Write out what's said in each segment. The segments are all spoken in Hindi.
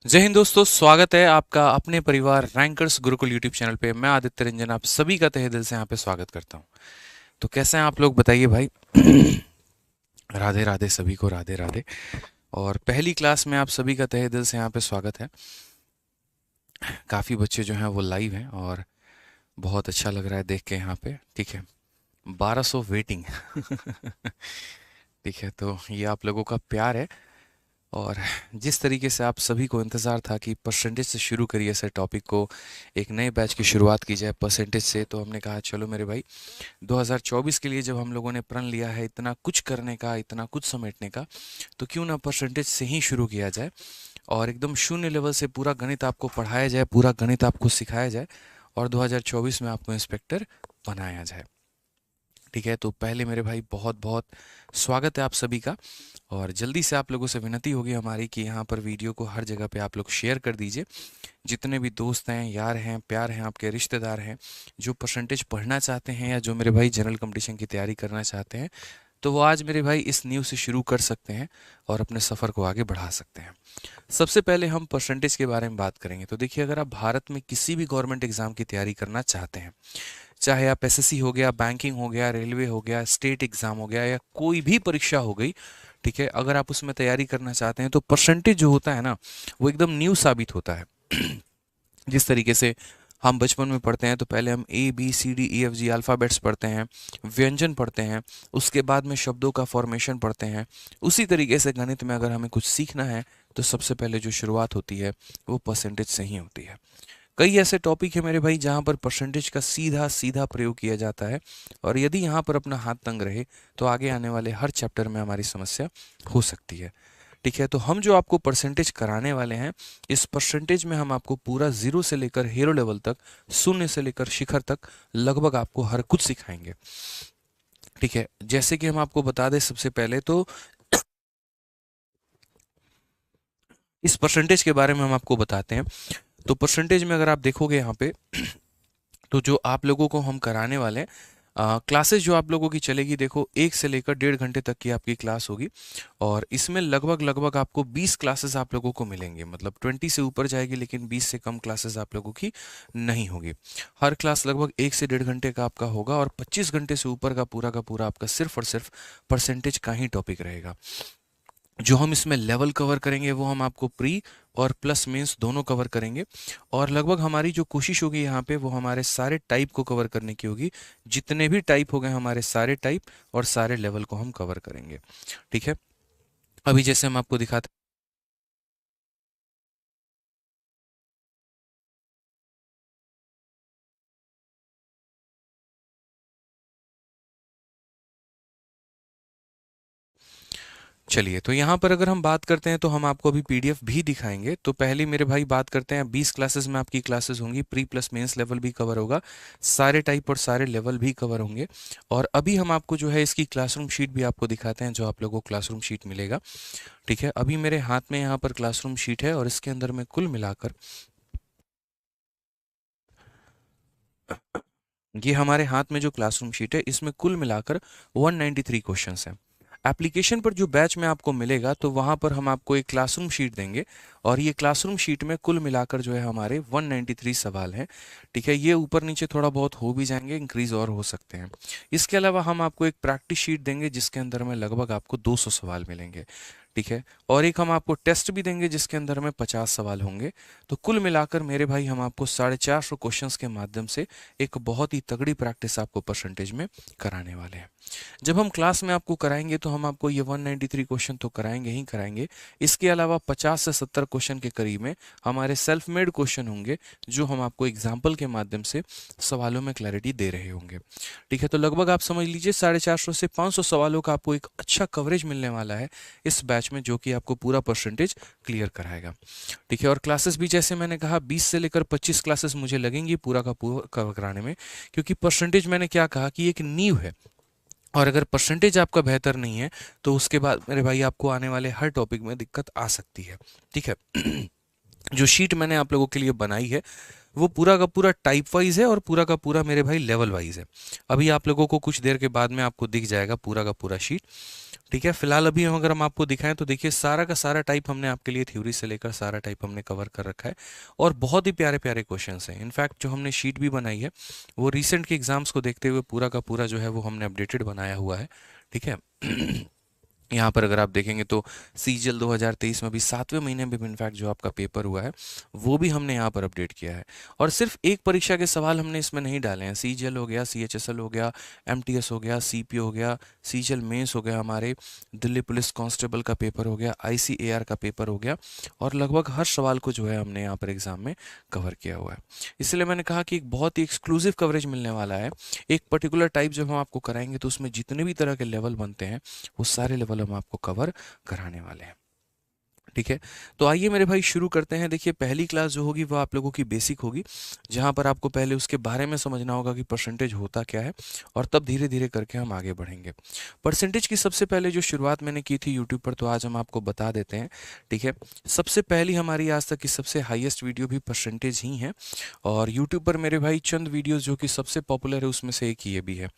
जय हिंद दोस्तों, स्वागत है आपका अपने परिवार रैंकर्स गुरुकुल यूट्यूब चैनल पे। मैं आदित्य रंजन आप सभी का तहे दिल से यहाँ पे स्वागत करता हूँ। तो कैसे हैं आप लोग, बताइए भाई। राधे राधे, सभी को राधे राधे। और पहली क्लास में आप सभी का तहे दिल से यहाँ पे स्वागत है। काफ़ी बच्चे जो हैं वो लाइव हैं और बहुत अच्छा लग रहा है देख के यहाँ पे। ठीक है, 1200 वेटिंग। ठीक है, तो ये आप लोगों का प्यार है। और जिस तरीके से आप सभी को इंतज़ार था कि परसेंटेज से शुरू करिए सर टॉपिक को, एक नए बैच की शुरुआत की जाए परसेंटेज से, तो हमने कहा चलो मेरे भाई, 2024 के लिए जब हम लोगों ने प्रण लिया है इतना कुछ करने का, इतना कुछ समेटने का, तो क्यों ना परसेंटेज से ही शुरू किया जाए और एकदम शून्य लेवल से पूरा गणित आपको पढ़ाया जाए, पूरा गणित आपको सिखाया जाए और 2024 में आपको इंस्पेक्टर बनाया जाए। ठीक है, तो पहले मेरे भाई बहुत बहुत स्वागत है आप सभी का। और जल्दी से आप लोगों से विनती होगी हमारी कि यहाँ पर वीडियो को हर जगह पे आप लोग शेयर कर दीजिए। जितने भी दोस्त हैं, यार हैं, प्यार हैं, आपके रिश्तेदार हैं, जो परसेंटेज पढ़ना चाहते हैं या जो मेरे भाई जनरल कंपटीशन की तैयारी करना चाहते हैं, तो वो आज मेरे भाई इस न्यूज़ से शुरू कर सकते हैं और अपने सफ़र को आगे बढ़ा सकते हैं। सबसे पहले हम परसेंटेज के बारे में बात करेंगे। तो देखिए, अगर आप भारत में किसी भी गवर्नमेंट एग्जाम की तैयारी करना चाहते हैं, चाहे आप एसएससी हो गया, बैंकिंग हो गया, रेलवे हो गया, स्टेट एग्जाम हो गया, या कोई भी परीक्षा हो गई, ठीक है, अगर आप उसमें तैयारी करना चाहते हैं तो परसेंटेज जो होता है ना, वो एकदम न्यू साबित होता है। जिस तरीके से हम बचपन में पढ़ते हैं तो पहले हम ABCDEFG अल्फ़ाबेट्स पढ़ते हैं, व्यंजन पढ़ते हैं, उसके बाद में शब्दों का फॉर्मेशन पढ़ते हैं। उसी तरीके से गणित में अगर हमें कुछ सीखना है तो सबसे पहले जो शुरुआत होती है वो परसेंटेज से ही होती है। कई ऐसे टॉपिक है मेरे भाई जहाँ पर परसेंटेज का सीधा सीधा प्रयोग किया जाता है, और यदि यहाँ पर अपना हाथ तंग रहे तो आगे आने वाले हर चैप्टर में हमारी समस्या हो सकती है। ठीक है, तो हम जो आपको परसेंटेज कराने वाले हैं, इस परसेंटेज में हम आपको पूरा जीरो से लेकर हीरो लेवल तक, शून्य से लेकर शिखर तक लगभग आपको हर कुछ सिखाएंगे। ठीक है, जैसे कि हम आपको बता दें सबसे पहले तो इस परसेंटेज के बारे में हम आपको बताते हैं। तो परसेंटेज में अगर आप देखोगे यहाँ पे, तो जो आप लोगों को हम कराने वाले हैं, क्लासेस जो आप लोगों की चलेगी, देखो 1 से लेकर 1.5 घंटे तक की आपकी क्लास होगी। और इसमें लगभग लगभग आपको 20 क्लासेस आप लोगों को मिलेंगे, मतलब 20 से ऊपर जाएगी लेकिन 20 से कम क्लासेस आप लोगों की नहीं होगी। हर क्लास लगभग 1 से 1.5 घंटे का आपका होगा और 25 घंटे से ऊपर का पूरा आपका सिर्फ और सिर्फ परसेंटेज का ही टॉपिक रहेगा। जो हम इसमें लेवल कवर करेंगे वो हम आपको प्री और प्लस मेंस दोनों कवर करेंगे। और लगभग हमारी जो कोशिश होगी यहाँ पे वो हमारे सारे टाइप को कवर करने की होगी। जितने भी टाइप हो गए हमारे सारे टाइप और सारे लेवल को हम कवर करेंगे। ठीक है, अभी जैसे हम आपको दिखाते चलिए, तो यहाँ पर अगर हम बात करते हैं तो हम आपको अभी पीडीएफ भी दिखाएंगे। तो पहले मेरे भाई बात करते हैं, 20 क्लासेस में आपकी क्लासेस होंगी, प्री प्लस मेंस लेवल भी कवर होगा, सारे टाइप और सारे लेवल भी कवर होंगे। और अभी हम आपको जो है इसकी क्लासरूम शीट भी आपको दिखाते हैं, जो आप लोगों को क्लासरूम शीट मिलेगा। ठीक है, अभी मेरे हाथ में यहाँ पर क्लासरूम शीट है और इसके अंदर में कुल मिलाकर, ये हमारे हाथ में जो क्लासरूम शीट है इसमें कुल मिलाकर 193 क्वेश्चंस हैं। एप्लीकेशन पर जो बैच में आपको मिलेगा तो वहाँ पर हम आपको एक क्लासरूम शीट देंगे और ये क्लासरूम शीट में कुल मिलाकर जो है हमारे 193 सवाल हैं। ठीक है, ये ऊपर नीचे थोड़ा बहुत हो भी जाएंगे, इंक्रीज और हो सकते हैं। इसके अलावा हम आपको एक प्रैक्टिस शीट देंगे जिसके अंदर में लगभग आपको 200 सवाल मिलेंगे। ठीक है, और एक हम आपको टेस्ट भी देंगे जिसके अंदर में 50 सवाल होंगे। तो कुल मिलाकर मेरे भाई हम आपको 450 क्वेश्चंस के माध्यम से एक बहुत ही तगड़ी प्रैक्टिस आपको परसेंटेज में कराने वाले हैं। जब हम क्लास में आपको कराएंगे तो हम आपको ये 193 क्वेश्चन तो कराएंगे ही कराएंगे। इसके अलावा 50 से 70 क्वेश्चन के करीब में हमारे सेल्फ मेड क्वेश्चन होंगे, जो हम आपको एग्जाम्पल के माध्यम से सवालों में क्लैरिटी दे रहे होंगे। ठीक है, तो लगभग आप समझ लीजिए 450 से 500 सवालों का आपको एक अच्छा कवरेज मिलने वाला है इस बैच में, जो कि आपको पूरा परसेंटेज क्लियर कराएगा। ठीक है, और क्लासेस भी जैसे मैंने कहा 20 से लेकर 25 क्लासेस मुझे लगेंगी पूरा का पूरा कवर कराने में, क्योंकि परसेंटेज मैंने क्या कहा कि एक नींव है। और अगर परसेंटेज आपका बेहतर नहीं है तो उसके बाद मेरे भाई आपको आने वाले हर टॉपिक में दिक्कत आ सकती है। ठीक है। जो शीट मैंने आप लोगों के लिए बनाई है वो पूरा का पूरा टाइप वाइज है और पूरा का पूरा मेरे भाई लेवल वाइज है। अभी आप लोगों को कुछ देर के बाद में आपको दिख जाएगा पूरा का पूरा शीट। ठीक है, फिलहाल अभी हम अगर हम आपको दिखाएं तो देखिए सारा का सारा टाइप हमने आपके लिए थ्योरी से लेकर सारा टाइप हमने कवर कर रखा है और बहुत ही प्यारे प्यारे क्वेश्चंस हैं। इनफैक्ट जो हमने शीट भी बनाई है वो रिसेंट के एग्जाम्स को देखते हुए पूरा का पूरा जो है वो हमने अपडेटेड बनाया हुआ है। ठीक है। यहाँ पर अगर आप देखेंगे तो सीजल 2023 में भी 7वें महीने में इनफैक्ट जो आपका पेपर हुआ है वो भी हमने यहाँ पर अपडेट किया है। और सिर्फ एक परीक्षा के सवाल हमने इसमें नहीं डाले हैं। सीजीएल हो गया, सीएचएसएल हो गया, एमटीएस हो गया, सीपीओ हो गया, सीजीएल मेंस हो गया, हमारे दिल्ली पुलिस कांस्टेबल का पेपर हो गया, आईसीएआर का पेपर हो गया, और लगभग हर सवाल को जो है हमने यहाँ पर एग्जाम में कवर किया हुआ है। इसलिए मैंने कहा कि एक बहुत ही एक्सक्लूसिव कवरेज मिलने वाला है। एक पर्टिकुलर टाइप जब हम आपको कराएंगे तो उसमें जितने भी तरह के लेवल बनते हैं वो सारे लेवल हम आपको कवर कराने वाले हैं। ठीक है, तो आइए मेरे भाई शुरू करते हैं। देखिए पहली क्लास जो होगी वो आप लोगों की बेसिक होगी, जहां पर आपको पहले उसके बारे में समझना होगा कि परसेंटेज होता क्या है, और तब धीरे धीरे करके हम आगे बढ़ेंगे। परसेंटेज की सबसे पहले जो शुरुआत मैंने की थी यूट्यूब पर, तो आज हम आपको बता देते हैं। ठीक है, सबसे पहली हमारी आज तक की सबसे हाईएस्ट वीडियो भी परसेंटेज ही है, और यूट्यूब पर मेरे भाई चंद वीडियोज़ जो कि सबसे पॉपुलर है उसमें से एक ये भी है।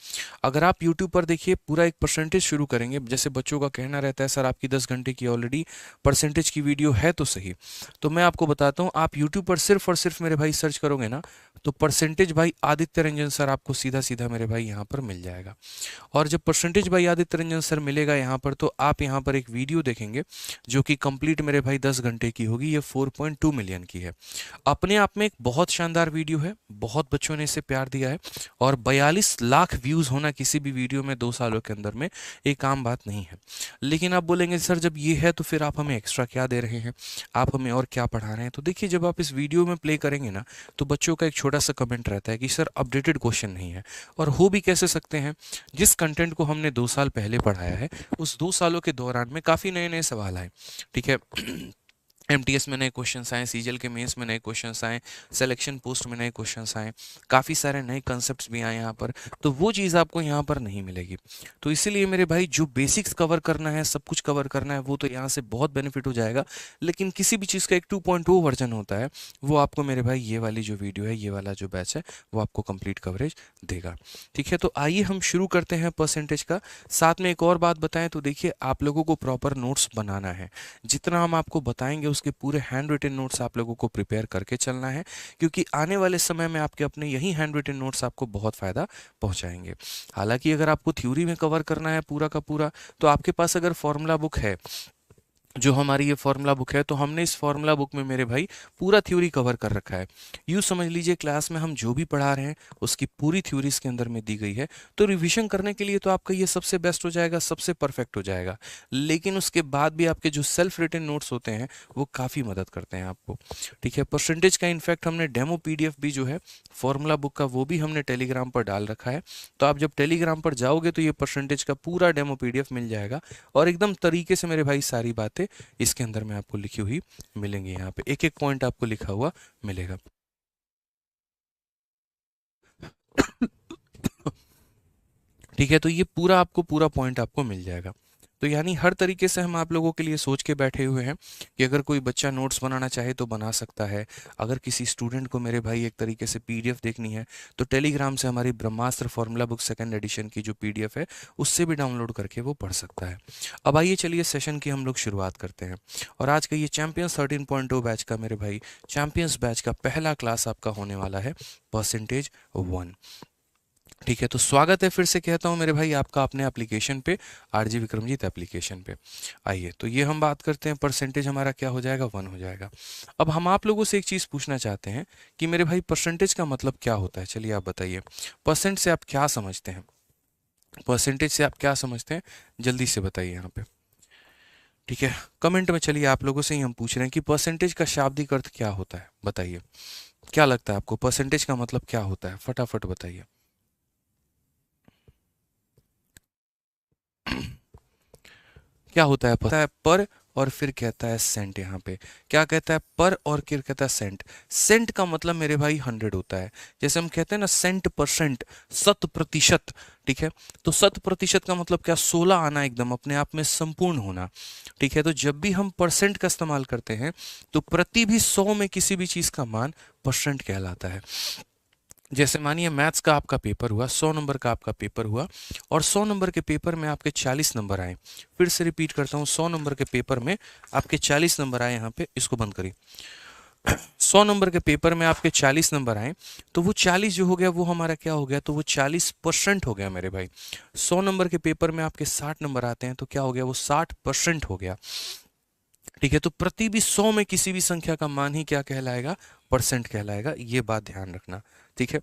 अगर आप यूट्यूब पर देखिए पूरा एक परसेंटेज शुरू करेंगे, जैसे बच्चों का कहना रहता है सर आपकी 10 घंटे की ऑलरेडी परसेंटेज की वीडियो है तो सही, तो मैं आपको बताता हूँ आप यूट्यूब पर सिर्फ और सिर्फ मेरे भाई सर्च करोगे ना तो परसेंटेज भाई आदित्य रंजन सर आपको सीधा सीधा मेरे भाई यहाँ पर मिल जाएगा। और जब परसेंटेज भाई आदित्य रंजन सर मिलेगा यहाँ पर, तो आप यहाँ पर एक वीडियो देखेंगे जो कि कंप्लीट मेरे भाई 10 घंटे की होगी। ये 4.2 मिलियन की है। अपने आप में एक बहुत शानदार वीडियो है, बहुत बच्चों ने इसे प्यार दिया है, और 42 लाख व्यूज होना किसी भी वीडियो में 2 सालों के अंदर में एक आम बात नहीं है। लेकिन आप बोलेंगे सर जब ये है तो फिर आप हमें एक्स्ट्रा क्या दे रहे हैं, आप हमें और क्या पढ़ा रहे हैं। तो देखिए जब आप इस वीडियो में प्ले करेंगे ना तो बच्चों का एक छोटा सा कमेंट रहता है कि सर अपडेटेड क्वेश्चन नहीं है। और हो भी कैसे सकते हैं, जिस कंटेंट को हमने 2 साल पहले पढ़ाया है उस 2 सालों के दौरान में काफ़ी नए नए सवाल आए। ठीक है, एमटीएस में नए क्वेश्चंस आए, सीजीएल के मेंस में नए क्वेश्चंस आए, सिलेक्शन पोस्ट में नए क्वेश्चंस आए, काफ़ी सारे नए कंसेप्ट्स भी आए यहाँ पर। तो वो चीज़ आपको यहाँ पर नहीं मिलेगी। तो इसीलिए मेरे भाई जो बेसिक्स कवर करना है, सब कुछ कवर करना है, वो तो यहाँ से बहुत बेनिफिट हो जाएगा। लेकिन किसी भी चीज़ का एक 2.0 वर्जन होता है, वो आपको मेरे भाई ये वाली जो वीडियो है, ये वाला जो बैच है, वो आपको कंप्लीट कवरेज देगा। ठीक है, तो आइए हम शुरू करते हैं परसेंटेज का। साथ में एक और बात बताएं तो देखिए आप लोगों को प्रॉपर नोट्स बनाना है। जितना हम आपको बताएंगे उसके पूरे हैंड रिटन नोट्स आप लोगों को प्रिपेयर करके चलना है, क्योंकि आने वाले समय में आपके अपने यही हैंड रिटन नोट्स आपको बहुत फ़ायदा पहुंचाएंगे। हालांकि अगर आपको थ्योरी में कवर करना है पूरा का पूरा, तो आपके पास अगर फॉर्मूला बुक है, जो हमारी ये फॉर्मूला बुक है, तो हमने इस फॉर्मूला बुक में मेरे भाई पूरा थ्योरी कवर कर रखा है। यूँ समझ लीजिए क्लास में हम जो भी पढ़ा रहे हैं उसकी पूरी थ्योरी इसके अंदर में दी गई है। तो रिवीजन करने के लिए तो आपका ये सबसे बेस्ट हो जाएगा, सबसे परफेक्ट हो जाएगा। लेकिन उसके बाद भी आपके जो सेल्फ रिटन नोट्स होते हैं वो काफ़ी मदद करते हैं आपको। ठीक है, परसेंटेज का इनफैक्ट हमने डेमो PDF भी जो है फॉर्मूला बुक का, वो भी हमने टेलीग्राम पर डाल रखा है। तो आप जब टेलीग्राम पर जाओगे तो ये परसेंटेज का पूरा डेमो PDF मिल जाएगा, और एकदम तरीके से मेरे भाई सारी बातें इसके अंदर में आपको लिखी हुई मिलेंगी। यहाँ पे एक एक पॉइंट आपको लिखा हुआ मिलेगा। ठीक है, तो ये पूरा आपको पूरा पॉइंट आपको मिल जाएगा। तो यानी हर तरीके से हम आप लोगों के लिए सोच के बैठे हुए हैं कि अगर कोई बच्चा नोट्स बनाना चाहे तो बना सकता है। अगर किसी स्टूडेंट को मेरे भाई एक तरीके से PDF देखनी है तो टेलीग्राम से हमारी ब्रह्मास्त्र फॉर्मूला बुक सेकंड एडिशन की जो PDF है उससे भी डाउनलोड करके वो पढ़ सकता है। अब आइए चलिए सेशन की हम लोग शुरुआत करते हैं। और आज का ये चैंपियंस 13.0 बैच का मेरे भाई चैंपियंस बैच का पहला क्लास आपका होने वाला है परसेंटेज 1। ठीक है, तो स्वागत है फिर से कहता हूं मेरे भाई आपका अपने एप्लीकेशन पे, RJ विक्रमजीत एप्लीकेशन पे। आइए तो ये हम बात करते हैं, परसेंटेज हमारा क्या हो जाएगा, 1 हो जाएगा। अब हम आप लोगों से एक चीज़ पूछना चाहते हैं कि मेरे भाई परसेंटेज का मतलब क्या होता है। चलिए आप बताइए, परसेंट से आप क्या समझते हैं, परसेंटेज से आप क्या समझते हैं, जल्दी से बताइए यहाँ पे। ठीक है, कमेंट में चलिए आप लोगों से ही हम पूछ रहे हैं कि परसेंटेज का शाब्दिक अर्थ क्या होता है। बताइए क्या लगता है आपको, परसेंटेज का मतलब क्या होता है, फटाफट बताइए। क्या होता है, पता है, पर और फिर कहता है सेंट। यहाँ पे क्या कहता है, पर और फिर कहता है सेंट। सेंट का मतलब मेरे भाई 100 होता है। जैसे हम कहते हैं ना 100%, 100%। ठीक है, तो 100% का मतलब क्या, 16 आना, एकदम अपने आप में संपूर्ण होना। ठीक है, तो जब भी हम परसेंट का इस्तेमाल करते हैं तो प्रति भी 100 में किसी भी चीज का मान परसेंट कहलाता है। जैसे मानिए मैथ्स का आपका पेपर हुआ, 100 नंबर का आपका पेपर हुआ, और 100 नंबर के पेपर में आपके 40 नंबर आए। फिर से रिपीट करता हूँ, 100 नंबर के पेपर में आपके 40 नंबर आए। यहाँ पे इसको बंद करिए। 100 नंबर के पेपर में आपके 40 नंबर आए, तो वो 40 जो हो गया वो हमारा क्या हो गया, तो वो 40% हो गया मेरे भाई। 100 नंबर के पेपर में आपके 60 नंबर आते हैं, तो क्या हो गया, वो 60% हो गया। ठीक है, तो प्रति भी 100 में किसी भी संख्या का मान ही क्या कहलाएगा, परसेंट कहलाएगा। ये बात ध्यान रखना। ठीक है,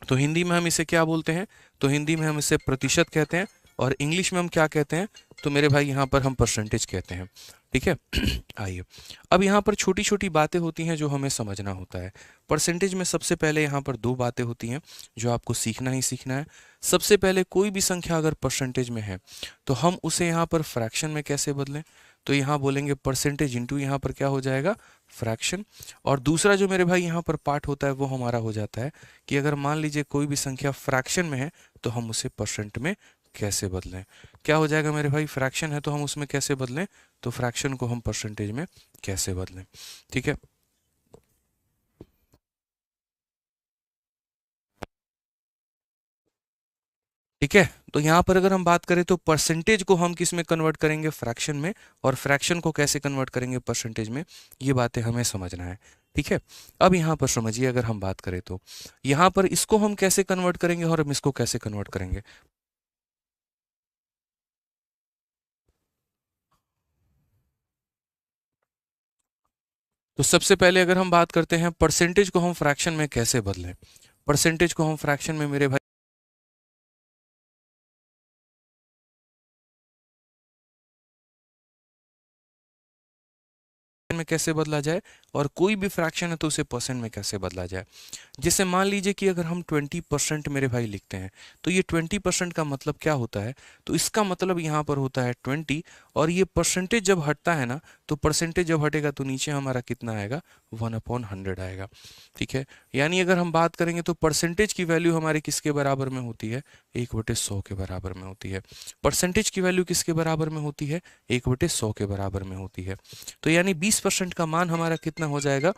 तो हिंदी में हम इसे क्या बोलते हैं, तो हिंदी में हम इसे प्रतिशत कहते हैं, और इंग्लिश में हम क्या कहते हैं, तो मेरे भाई यहाँ पर हम परसेंटेज कहते हैं। ठीक है। आइए, अब यहाँ पर छोटी छोटी बातें होती हैं जो हमें समझना होता है। परसेंटेज में सबसे पहले यहाँ पर दो बातें होती हैं जो आपको सीखना ही सीखना है। सबसे पहले कोई भी संख्या अगर परसेंटेज में है तो हम उसे यहाँ पर फ्रैक्शन में कैसे बदलें, तो यहाँ बोलेंगे परसेंटेज इंटू, यहाँ पर क्या हो जाएगा, फ्रैक्शन। और दूसरा जो मेरे भाई यहाँ पर पार्ट होता है वो हमारा हो जाता है कि अगर मान लीजिए कोई भी संख्या फ्रैक्शन में है तो हम उसे परसेंट में कैसे बदलें। क्या हो जाएगा मेरे भाई, फ्रैक्शन है तो हम उसमें कैसे बदलें, तो फ्रैक्शन को हम परसेंटेज में कैसे बदलें। ठीक है, ठीक है। तो यहाँ पर अगर हम बात करें तो परसेंटेज को हम किस में कन्वर्ट करेंगे, फ्रैक्शन में, और फ्रैक्शन को कैसे कन्वर्ट करेंगे परसेंटेज में, ये बातें हमें समझना है। ठीक है, अब यहाँ पर समझिए, अगर हम बात करें तो यहाँ पर इसको हम कैसे कन्वर्ट करेंगे और हम इसको कैसे कन्वर्ट करेंगे। तो सबसे पहले अगर हम बात करते हैं परसेंटेज को हम फ्रैक्शन में कैसे बदलें, परसेंटेज को हम फ्रैक्शन में मेरे भाई में कैसे बदला जाए, और कोई भी फ्रैक्शन है तो उसे परसेंट में कैसे बदला जाए। जैसे मान लीजिए कि अगर हम 20% मेरे भाई लिखते हैं, तो ये 20% का मतलब क्या होता है, तो इसका मतलब यहाँ पर होता है 20, और ये परसेंटेज जब हटता है ना, तो परसेंटेज जब हटेगा तो नीचे हमारा कितना आएगा, 1/100 आएगा। ठीक है, यानी अगर हम बात करेंगे तो परसेंटेज की वैल्यू हमारे किसके बराबर में होती है, 1/100 के बराबर में होती है। परसेंटेज की वैल्यू किसके बराबर में होती है, 1/100 के बराबर में होती है। तो यानी 20% का मान हमारा कितना हो जाएगा,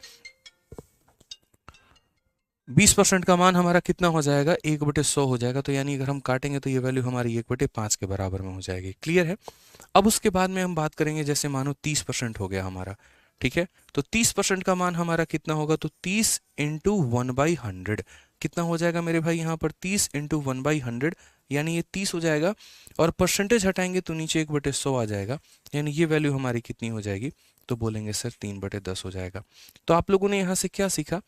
20% का मान हमारा कितना हो जाएगा, 1/100 हो जाएगा। तो यानी अगर हम काटेंगे तो ये वैल्यू हमारी 1/5 के बराबर में हो जाएगी। क्लियर है। अब उसके बाद में हम बात करेंगे, जैसे मानो 30% हो गया हमारा। ठीक है, तो 30% का मान हमारा कितना होगा, तो 30 इंटू 1/100 कितना हो जाएगा मेरे भाई, यहाँ पर 30 इंटू 1/100, यानी ये 30 हो जाएगा, और परसेंटेज हटाएंगे तो नीचे 1/100 आ जाएगा, यानी ये वैल्यू हमारी कितनी हो जाएगी, तो बोलेंगे सर 3/10 हो जाएगा। तो आप लोगों ने यहाँ से क्या सीखा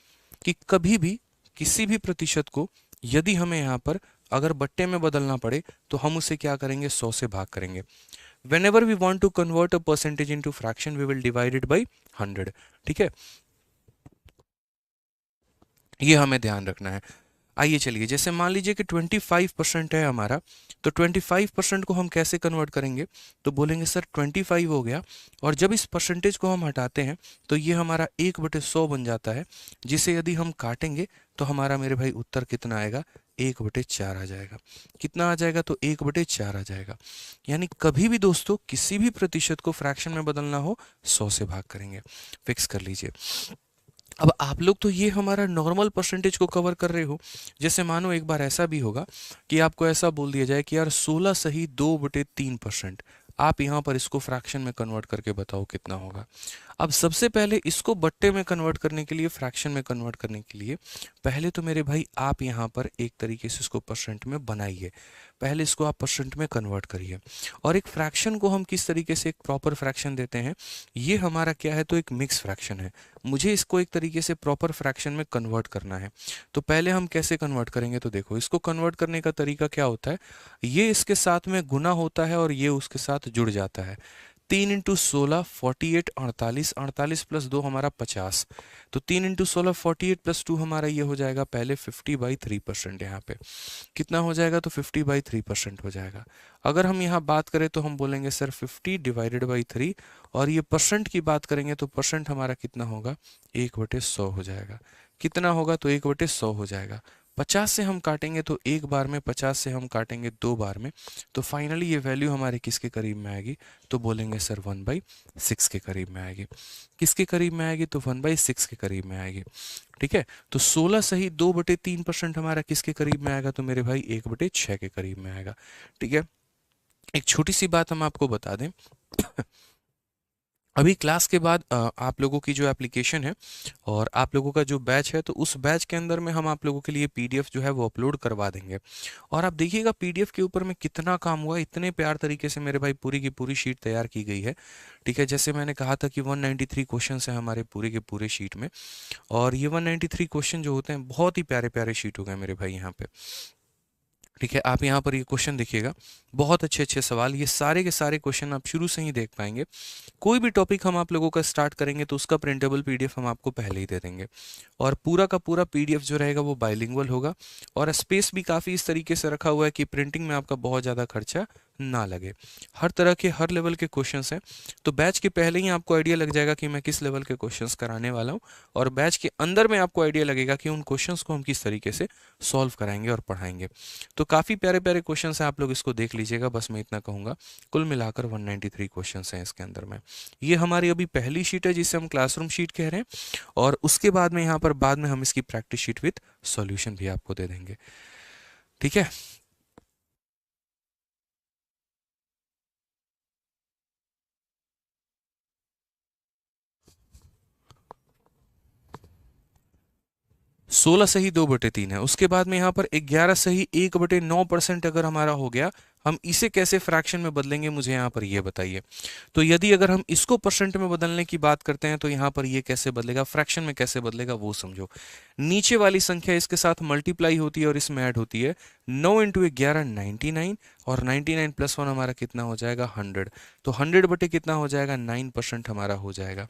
कि कभी भी किसी भी प्रतिशत को यदि हमें यहाँ पर अगर बट्टे में बदलना पड़े तो हम उसे क्या करेंगे, 100 से भाग करेंगे। whenever we want to convert a percentage into fraction we will divide it by 100। ठीक है, ये हमें ध्यान रखना है। आइए चलिए, जैसे मान लीजिए कि 25% है हमारा, तो 25% को हम कैसे कन्वर्ट करेंगे, तो बोलेंगे सर 25 हो गया, और जब इस परसेंटेज को हम हटाते हैं तो ये हमारा 1/100 बन जाता है, जिसे यदि हम काटेंगे तो हमारा मेरे भाई उत्तर कितना आएगा, 1/4 आ जाएगा। कितना आ जाएगा, तो 1/4 आ जाएगा। यानी कभी भी दोस्तों किसी भी प्रतिशत को फ्रैक्शन में बदलना हो, 100 से भाग करेंगे। फिक्स कर लीजिए। अब आप लोग तो ये हमारा नॉर्मल परसेंटेज को कवर कर रहे हो। जैसे मानो एक बार ऐसा भी होगा कि आपको ऐसा बोल दिया जाए कि यार 16 सही 2/3%, आप यहाँ पर इसको फ्रैक्शन में कन्वर्ट करके बताओ कितना होगा। अब सबसे पहले इसको बट्टे में कन्वर्ट करने के लिए, फ्रैक्शन में कन्वर्ट करने के लिए, पहले तो मेरे भाई आप यहाँ पर एक तरीके से इसको परसेंट में बनाइए। पहले इसको आप परसेंट में कन्वर्ट करिए। और एक फ्रैक्शन को हम किस तरीके से एक प्रॉपर फ्रैक्शन देते हैं, ये हमारा क्या है, तो एक मिक्स फ्रैक्शन है। मुझे इसको एक तरीके से प्रॉपर फ्रैक्शन में कन्वर्ट करना है। तो पहले हम कैसे कन्वर्ट करेंगे, तो देखो इसको कन्वर्ट करने का तरीका क्या होता है, ये इसके साथ में गुना होता है और ये उसके साथ जुड़ जाता है। 3 × 16 48, 48, 48 प्लस 2 हमारा 50। तो 3 × 16 48 प्लस 2 हमारा ये हो जाएगा पहले 50/3%। यहाँ पे कितना हो जाएगा, तो 50/3% हो जाएगा। अगर हम यहाँ बात करें तो हम बोलेंगे सर 50/3, और ये परसेंट की बात करेंगे तो परसेंट हमारा कितना होगा, 1/100 हो जाएगा। कितना होगा, तो 1/100 हो जाएगा। 50 से हम काटेंगे तो एक बार में, 50 से हम काटेंगे 2 बार में, तो फाइनली ये वैल्यू हमारे किसके करीब में आएगी, तो बोलेंगे सर 1/6 के करीब में आएगी। किसके करीब में आएगी, तो 1/6 के करीब में आएगी। ठीक है, तो 16 सही 2/3% हमारा किसके करीब में आएगा, तो मेरे भाई 1/6 के करीब में आएगा। ठीक है, एक छोटी सी बात हम आपको बता दें अभी क्लास के बाद आप लोगों की जो एप्लीकेशन है और आप लोगों का जो बैच है, तो उस बैच के अंदर में हम आप लोगों के लिए पीडीएफ जो है वो अपलोड करवा देंगे। और आप देखिएगा पीडीएफ के ऊपर में कितना काम हुआ, इतने प्यार तरीके से मेरे भाई पूरी की पूरी शीट तैयार की गई है। ठीक है, जैसे मैंने कहा था कि 193 क्वेश्चन है हमारे पूरे के पूरे शीट में, और ये 193 क्वेश्चन जो होते हैं बहुत ही प्यारे प्यारे शीट हो गए मेरे भाई यहाँ पे। ठीक है, आप यहाँ पर ये क्वेश्चन देखिएगा, बहुत अच्छे अच्छे सवाल, ये सारे के सारे क्वेश्चन आप शुरू से ही देख पाएंगे। कोई भी टॉपिक हम आप लोगों का स्टार्ट करेंगे तो उसका प्रिंटेबल पीडीएफ हम आपको पहले ही दे देंगे, और पूरा का पूरा पीडीएफ जो रहेगा वो बाइलिंगुअल होगा, और स्पेस भी काफ़ी इस तरीके से रखा हुआ है कि प्रिंटिंग में आपका बहुत ज़्यादा खर्चा ना लगे। हर तरह के हर लेवल के क्वेश्चंस हैं, तो बैच के पहले ही आपको आइडिया लग जाएगा कि मैं किस लेवल के क्वेश्चंस कराने वाला हूँ, और बैच के अंदर में आपको आइडिया लगेगा कि उन क्वेश्चंस को हम किस तरीके से सॉल्व कराएंगे और पढ़ाएंगे। तो काफ़ी प्यारे प्यारे क्वेश्चंस हैं, आप लोग इसको देख लीजिएगा, बस मैं इतना कहूँगा। कुल मिलाकर 193 क्वेश्चंस हैं इसके अंदर में। ये हमारी अभी पहली शीट है जिसे हम क्लासरूम शीट कह रहे हैं, और उसके बाद में यहाँ पर बाद में हम इसकी प्रैक्टिस शीट विथ सॉल्यूशन भी आपको दे देंगे। ठीक है, 16 सही 2/3 है। उसके बाद में यहाँ पर 11 सही 1/9% अगर हमारा हो गया, हम इसे कैसे फ्रैक्शन में बदलेंगे, मुझे यहाँ पर ये बताइए। तो यदि अगर हम इसको परसेंट में बदलने की बात करते हैं तो यहाँ पर ये कैसे बदलेगा, फ्रैक्शन में कैसे बदलेगा वो समझो। नीचे वाली संख्या इसके साथ मल्टीप्लाई होती है और इसमें ऐड होती है। 9 × 11 99, और 99 + 1 हमारा कितना हो जाएगा 100। तो 100 बटे कितना हो जाएगा 9% हमारा हो जाएगा।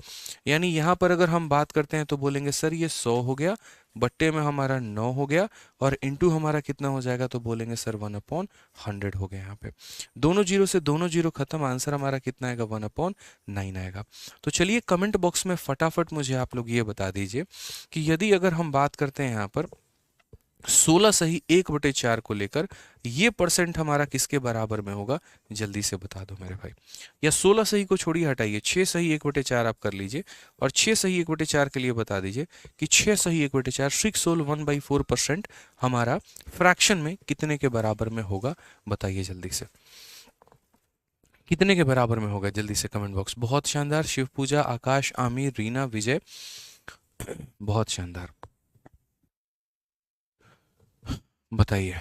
यानी यहाँ पर अगर हम बात करते हैं तो बोलेंगे सर ये 100 हो गया, बट्टे में हमारा 9 हो गया, और इंटू हमारा कितना हो जाएगा, तो बोलेंगे सर 1/100 हो गया। यहाँ पे दोनों जीरो से दोनों जीरो खत्म, आंसर हमारा कितना आएगा 1/9 आएगा। तो चलिए कमेंट बॉक्स में फटाफट मुझे आप लोग ये बता दीजिए कि यदि अगर हम बात करते हैं यहाँ पर 16 सही 1/4 को लेकर, ये परसेंट हमारा किसके बराबर में होगा, जल्दी से बता दो मेरे भाई। या 16 सही को छोड़िए, हटाइए, 6 सही 1/4 आप कर लीजिए, और 6 सही 1/4 के लिए बता दीजिए कि 6 सही 1/4 6 होल 1/4% हमारा फ्रैक्शन में कितने के बराबर में होगा, बताइए जल्दी से कितने के बराबर में होगा, जल्दी से कमेंट बॉक्स। बहुत शानदार, शिव पूजा, आकाश, आमिर, रीना, विजय, बहुत शानदार, बताइए।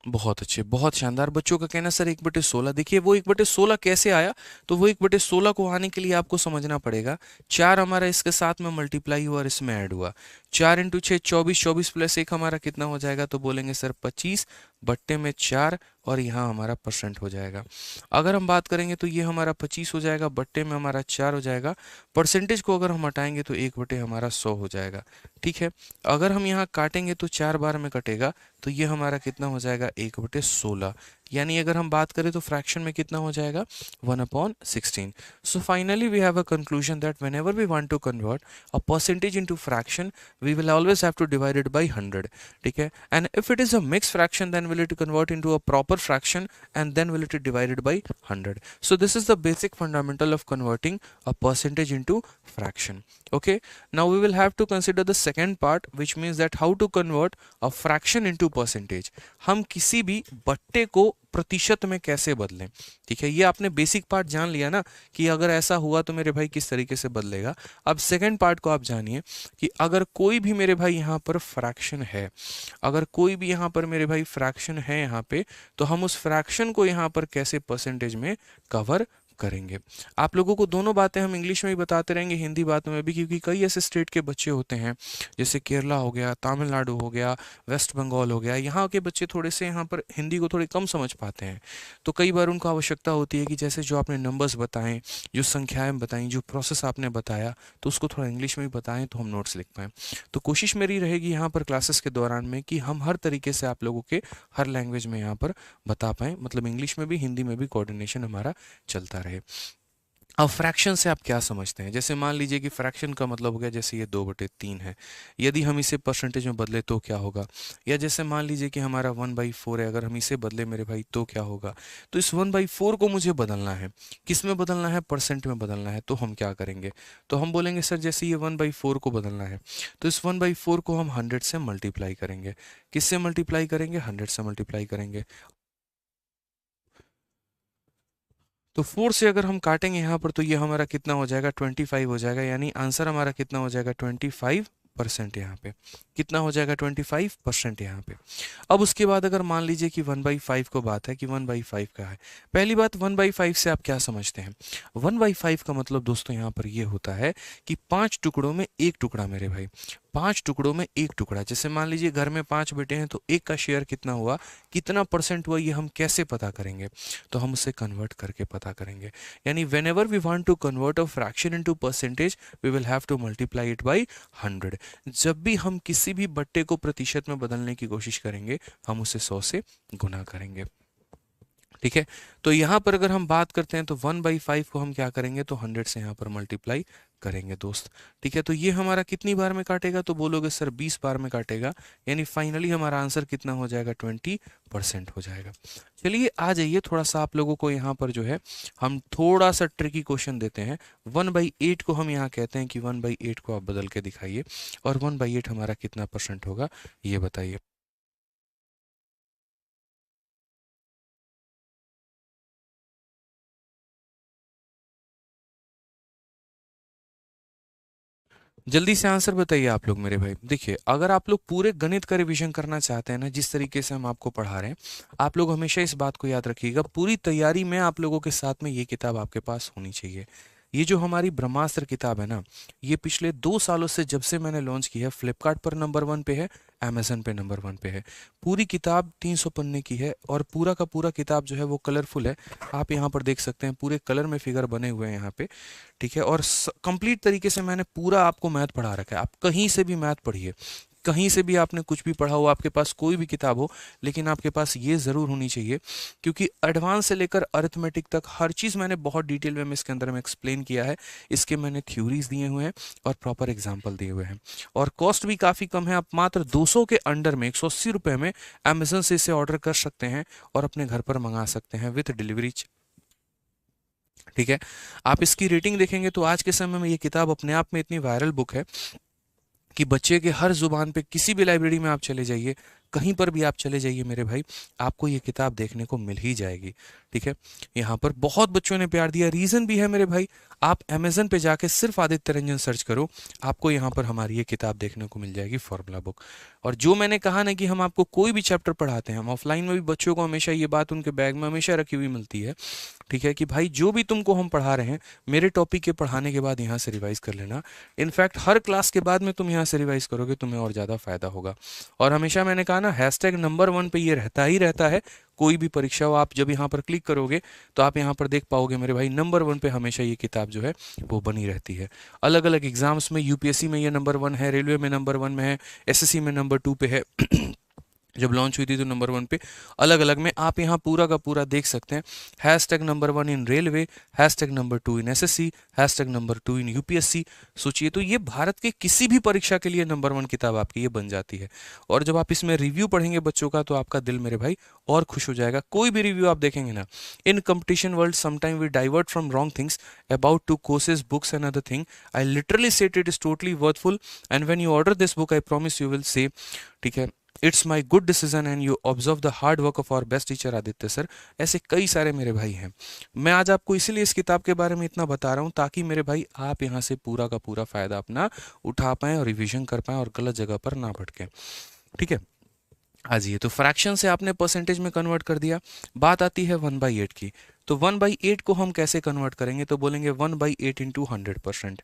बहुत अच्छे, बहुत शानदार। बच्चों का कहना सर 1/16, देखिए वो 1/16 कैसे आया, तो वो 1/16 को आने के लिए आपको समझना पड़ेगा, 4 हमारा इसके साथ में मल्टीप्लाई हुआ और इसमें ऐड हुआ, 4 × 6 24, 24 + 1 हमारा कितना हो जाएगा, तो बोलेंगे सर 25, बट्टे में 4, और यहाँ हमारा परसेंट हो जाएगा। अगर हम बात करेंगे तो ये हमारा 25 हो जाएगा, बट्टे में हमारा 4 हो जाएगा, परसेंटेज को अगर हम हटाएंगे तो 1/100 हमारा 100 हो जाएगा। ठीक है, अगर हम यहाँ काटेंगे तो 4 बार में कटेगा, तो ये हमारा कितना हो जाएगा 1/16। यानी अगर हम बात करें तो फ्रैक्शन में कितना हो जाएगा 1/16। So finally we have a conclusion that whenever we want to convert a percentage into fraction we will always have to divide it by 100। ठीक है, and if it is a mix fraction then will it convert into a proper fraction and then will it divided by 100। So this is the basic fundamental of converting a percentage into fraction. Okay, now we will have to consider the second part, which means that how to convert a fraction into percentage। हम किसी भी बट्टे को प्रतिशत में कैसे बदलें। ठीक है, ये आपने बेसिक पार्ट जान लिया ना कि अगर ऐसा हुआ तो मेरे भाई किस तरीके से बदलेगा। अब सेकंड पार्ट को आप जानिए कि अगर कोई भी मेरे भाई यहाँ पर फ्रैक्शन है, अगर कोई भी यहाँ पर मेरे भाई फ्रैक्शन है यहाँ पे, तो हम उस फ्रैक्शन को यहाँ पर कैसे परसेंटेज में कवर करेंगे। आप लोगों को दोनों बातें हम इंग्लिश में भी बताते रहेंगे, हिंदी बातों में भी, क्योंकि कई ऐसे स्टेट के बच्चे होते हैं जैसे केरला हो गया, तमिलनाडु हो गया, वेस्ट बंगाल हो गया, यहाँ के बच्चे थोड़े से यहाँ पर हिंदी को थोड़ी कम समझ पाते हैं। तो कई बार उनको आवश्यकता होती है कि जैसे जो आपने नंबर्स बताएं, जो संख्याएं बताई, जो प्रोसेस आपने बताया, तो उसको थोड़ा इंग्लिश में भी बताएं तो हम नोट्स लिख पाएँ। तो कोशिश मेरी रहेगी यहाँ पर क्लासेस के दौरान में कि हम हर तरीके से आप लोगों के हर लैंग्वेज में यहाँ पर बता पाएँ, मतलब इंग्लिश में भी हिंदी में भी कोऑर्डिनेशन हमारा चलता रहे। अब फ्रैक्शन से आप क्या समझते हैं? जैसे मान लीजिए कि फ्रैक्शन का मतलब हो गया जैसे ये 2/3 है, यदि हम इसे परसेंटेज में बदले तो क्या होगा? या जैसे मान लीजिए कि हमारा 1/4 है, अगर हम इसे बदले मेरे भाई तो क्या होगा? तो इस 1/4 को मुझे बदलना है, किस में बदलना है? परसेंट में बदलना है। तो हम क्या करेंगे? तो हम बोलेंगे सर जैसे ये 1/4 को बदलना है तो इस 1/4 को हम 100 से मल्टीप्लाई करेंगे। किससे मल्टीप्लाई करेंगे? 100 से मल्टीप्लाई करेंगे। तो 4 से अगर हम काटेंगे यहाँ पर तो ये हमारा कितना हो जाएगा? 25 हो जाएगा, यानी आंसर हमारा कितना हो जाएगा? 25% यहाँ पे। कितना हो जाएगा? 25% यहाँ पे। अब उसके बाद अगर मान लीजिए कि 1/5 को बात है कि 1/5 का है। पहली बात 1/5 से आप क्या समझते हैं? 1/5 का मतलब दोस्तों यहाँ पर ये होता है कि 5 टुकड़ों में एक टुकड़ा मेरे भाई। 5 टुकड़ों में एक टुकड़ा। जैसे मान लीजिए घर में 5 बेटे हैं तो एक का शेयर कितना हुआ, कितना परसेंट हुआ, ये हम कैसे पता करेंगे? तो हम उसे कन्वर्ट करके पता करेंगे। यानी whenever we want to convert a fraction into percentage we will have to multiply it by 100। जब भी हम किसी भी बट्टे को प्रतिशत में बदलने की कोशिश करेंगे हम उसे 100 से गुना करेंगे। ठीक है, तो यहाँ पर अगर हम बात करते हैं तो 1/5 को हम क्या करेंगे? तो 100 से यहाँ पर मल्टीप्लाई करेंगे दोस्त। ठीक है, तो ये हमारा कितनी बार में काटेगा? तो बोलोगे सर 20 बार में काटेगा, यानी फाइनली हमारा आंसर कितना हो जाएगा? 20% हो जाएगा। चलिए आ जाइए, थोड़ा सा आप लोगों को यहाँ पर जो है हम थोड़ा सा ट्रिकी क्वेश्चन देते हैं। 1/8 को हम यहाँ कहते हैं कि 1/8 को आप बदल के दिखाइए, और 1/8 हमारा कितना परसेंट होगा ये बताइए। जल्दी से आंसर बताइए आप लोग मेरे भाई। देखिए, अगर आप लोग पूरे गणित का रिवीजन करना चाहते हैं ना, जिस तरीके से हम आपको पढ़ा रहे हैं, आप लोग हमेशा इस बात को याद रखिएगा, पूरी तैयारी में आप लोगों के साथ में ये किताब आपके पास होनी चाहिए। ये जो हमारी ब्रह्मास्त्र किताब है ना, ये पिछले 2 सालों से जब से मैंने लॉन्च की है, फ्लिपकार्ट पर नंबर 1 पे है, अमेजन पे नंबर 1 पे है। पूरी किताब 300 पन्ने की है, और पूरा का पूरा किताब जो है वो कलरफुल है। आप यहाँ पर देख सकते हैं पूरे कलर में फिगर बने हुए हैं यहाँ पे। ठीक है, और कंप्लीट तरीके से मैंने पूरा आपको मैथ पढ़ा रखा है। आप कहीं से भी मैथ पढ़िए, कहीं से भी आपने कुछ भी पढ़ा हो, आपके पास कोई भी किताब हो, लेकिन आपके पास ये ज़रूर होनी चाहिए, क्योंकि एडवांस से लेकर अरिथमेटिक तक हर चीज़ मैंने बहुत डिटेल में इसके अंदर में एक्सप्लेन किया है। इसके मैंने थ्योरीज दिए हुए हैं और प्रॉपर एग्जाम्पल दिए हुए हैं, और कॉस्ट भी काफ़ी कम है। आप मात्र 200 के अंडर में 180 रुपये में अमेजन से इसे ऑर्डर कर सकते हैं और अपने घर पर मंगा सकते हैं विथ डिलीवरी। ठीक है, आप इसकी रेटिंग देखेंगे तो आज के समय में ये किताब अपने आप में इतनी वायरल बुक है कि बच्चे के हर जुबान पे, किसी भी लाइब्रेरी में आप चले जाइए, कहीं पर भी आप चले जाइए मेरे भाई, आपको ये किताब देखने को मिल ही जाएगी। ठीक है, यहाँ पर बहुत बच्चों ने प्यार दिया, रीज़न भी है मेरे भाई। आप अमेजन पे जाके सिर्फ आदित्य रंजन सर्च करो, आपको यहाँ पर हमारी ये किताब देखने को मिल जाएगी, फॉर्मूला बुक। और जो मैंने कहा ना कि हम आपको कोई भी चैप्टर पढ़ाते हैं, हम ऑफलाइन में भी बच्चों को हमेशा ये बात उनके बैग में हमेशा रखी हुई मिलती है। ठीक है, कि भाई जो भी तुमको हम पढ़ा रहे हैं, मेरे टॉपिक के पढ़ाने के बाद यहाँ से रिवाइज कर लेना। इनफैक्ट हर क्लास के बाद में तुम यहाँ से रिवाइज करोगे, तुम्हें और ज़्यादा फायदा होगा। और हमेशा मैंने कहा ना, हैशटैग नंबर 1 पे ये रहता ही रहता है। कोई भी परीक्षा हो, आप जब यहाँ पर क्लिक करोगे तो आप यहाँ पर देख पाओगे मेरे भाई, नंबर 1 पे हमेशा ये किताब जो है वो बनी रहती है। अलग अलग एग्जाम्स में, यूपीएससी में ये नंबर 1 है, रेलवे में नंबर 1 में है, एसएससी में नंबर 2 पे है। जब लॉन्च हुई थी तो नंबर 1 पे, अलग अलग में आप यहाँ पूरा का पूरा देख सकते हैं। हैशटैग नंबर 1 इन रेलवे, हैशटैग नंबर 2 इन एसएससी, हैशटैग नंबर 2 इन यूपीएससी। सोचिए, तो ये भारत के किसी भी परीक्षा के लिए नंबर 1 किताब आपकी ये बन जाती है। और जब आप इसमें रिव्यू पढ़ेंगे बच्चों का, तो आपका दिल मेरे भाई और खुश हो जाएगा। कोई भी रिव्यू आप देखेंगे ना, in competition world sometime we divert from wrong things about to courses books and other thing, I literally set it is totally worthful, and when you order this book I promise you will say, ठीक है, it's my good decision and you observe the hard work of our best teacher Aditya sir. ऐसे कई सारे मेरे भाई हैं। मैं आज आपको इसीलिए इस किताब के बारे में इतना बता रहा हूँ, ताकि मेरे भाई आप यहाँ से पूरा का पूरा फायदा अपना उठा पाएं और रिवीजन कर पाएं और गलत जगह पर ना भटकें। ठीक है, आज ये तो फ्रैक्शन से आपने परसेंटेज में कन्वर्ट कर दिया। बात आती है 1/8 की। तो 1/8 को हम कैसे कन्वर्ट करेंगे? तो बोलेंगे 1/8 इंटू 100%।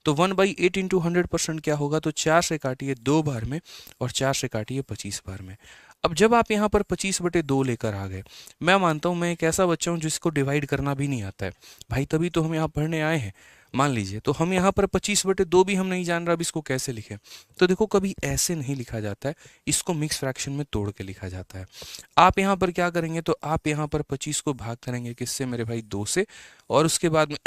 तो 1/8 इंटू 100% क्या होगा? तो 4 से काटिए 2 बार में, और 4 से काटिए 25 बार में। अब जब आप यहाँ पर 25/2 लेकर आ गए, मैं मानता हूँ मैं एक ऐसा बच्चा हूँ जिसको डिवाइड करना भी नहीं आता है भाई, तभी तो हम यहाँ पढ़ने आए हैं। मान लीजिए, तो हम यहाँ पर 25/2 भी हम नहीं जान रहा, अब इसको कैसे लिखें? तो देखो, कभी ऐसे नहीं लिखा जाता है, इसको मिक्स फ्रैक्शन में तोड़ के लिखा जाता है। आप यहाँ पर क्या करेंगे? तो आप यहाँ पर 25 को भाग करेंगे किससे मेरे भाई? 2 से, और उसके बाद में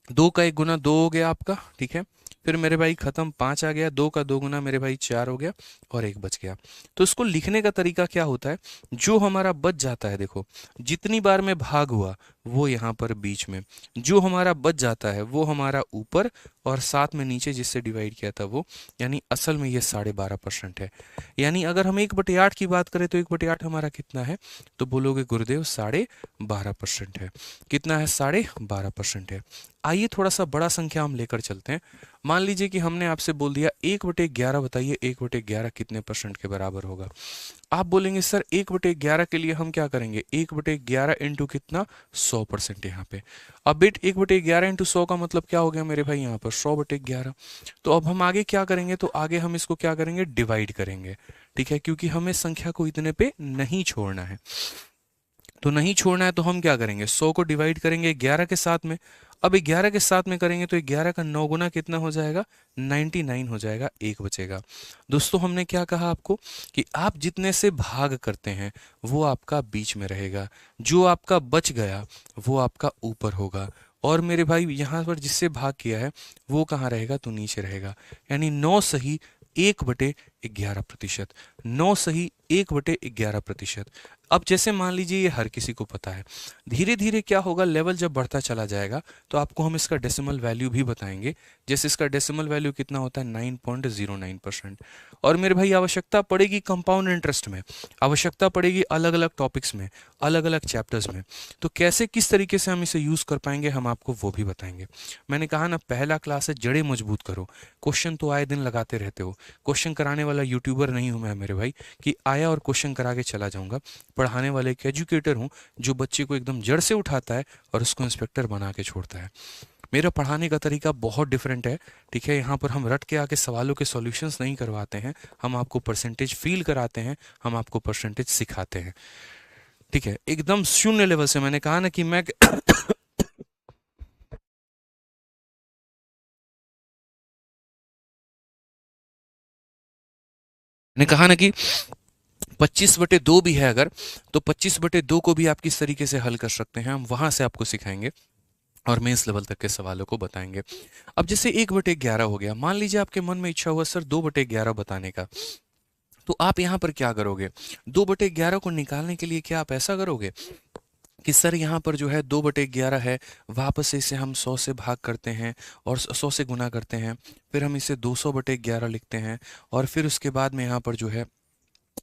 दो का एक गुना दो हो गया आपका, ठीक है। फिर मेरे भाई खत्म, 5 आ गया, दो का दो गुना मेरे भाई 4 हो गया और एक बच गया। तो इसको लिखने का तरीका क्या होता है, जो हमारा बच जाता है, देखो जितनी बार में भाग हुआ वो यहाँ पर बीच में, जो हमारा बच जाता है वो हमारा ऊपर और साथ में नीचे जिससे डिवाइड किया था वो, यानी असल में ये 12.5% है। यानी अगर हम 1/8 की बात करें तो 1/8 हमारा कितना है, तो बोलोगे गुरुदेव 12.5% है। कितना है, 12.5% है। आइए थोड़ा सा बड़ा संख्या हम लेकर चलते हैं। मान लीजिए कि हमने आपसे बोल दिया 1/11, बताइए 1/11 कितने परसेंट के बराबर होगा। आप बोलेंगे सर 1/11 के लिए हम क्या करेंगे, 1/11 इंटू कितना, 100% यहाँ पे। अब बेट 1/11 इंटू 100 का मतलब क्या हो गया मेरे भाई, यहाँ पर 100/11। तो अब हम आगे क्या करेंगे, तो आगे हम इसको क्या करेंगे, डिवाइड करेंगे, ठीक है, क्योंकि हमें संख्या को इतने पे नहीं छोड़ना है। तो नहीं छोड़ना है तो हम क्या करेंगे, 100 को डिवाइड करेंगे 11 के साथ में। अब 11 के साथ में करेंगे तो 11 का 9 गुना कितना हो जाएगा, 99 हो जाएगा, एक बचेगा। दोस्तों हमने क्या कहा आपको कि आप जितने से भाग करते हैं वो आपका बीच में रहेगा, जो आपका बच गया वो आपका ऊपर होगा, और मेरे भाई यहाँ पर जिससे भाग किया है वो कहाँ रहेगा, तो नीचे रहेगा। यानी 9 सही 1/11%। 9 सही 1/11%। अब जैसे मान लीजिए ये हर किसी को पता है, धीरे धीरे क्या होगा, लेवल जब बढ़ता चला जाएगा तो आपको हम इसका डेसिमल वैल्यू भी बताएंगे। जैसे इसका डेसिमल वैल्यू कितना होता है, 9.09%। और मेरे भाई आवश्यकता पड़ेगी कंपाउंड इंटरेस्ट में, आवश्यकता पड़ेगी अलग अलग टॉपिक्स में, अलग अलग चैप्टर्स में। तो कैसे किस तरीके से हम इसे यूज़ कर पाएंगे हम आपको वो भी बताएंगे। मैंने कहा ना, पहला क्लास है, जड़ें मजबूत करो। क्वेश्चन तो आए दिन लगाते रहते हो, क्वेश्चन कराने वाला यूट्यूबर नहीं हूँ मैं मेरे भाई कि आया और क्वेश्चन करा के चला जाऊंगा। पढ़ाने वाले एक एजुकेटर हूँ जो बच्चे को एकदम जड़ से उठाता है और उसको इंस्पेक्टर बना के छोड़ता है। मेरा पढ़ाने का तरीका बहुत डिफरेंट है, ठीक है। यहाँ पर हम रट के आके सवालों के सॉल्यूशंस नहीं करवाते हैं, हम आपको परसेंटेज फील कराते हैं, हम आपको परसेंटेज सिखाते हैं, ठीक है, एकदम शून्य लेवल से। मैंने कहा ना कि मैंने कहा ना कि 25/2 भी है अगर, तो 25/2 को भी आप किस तरीके से हल कर सकते हैं हम वहां से आपको सिखाएंगे और मेंस लेवल तक के सवालों को बताएंगे। अब जैसे 1/11 हो गया, मान लीजिए आपके मन में इच्छा हुआ सर 2/11 बताने का, तो आप यहाँ पर क्या करोगे, 2/11 को निकालने के लिए क्या आप ऐसा करोगे कि सर यहाँ पर जो है 2/11 है, वापस से इसे हम 100 से भाग करते हैं और 100 से गुना करते हैं, फिर हम इसे 200/11 लिखते हैं, और फिर उसके बाद में यहाँ पर जो है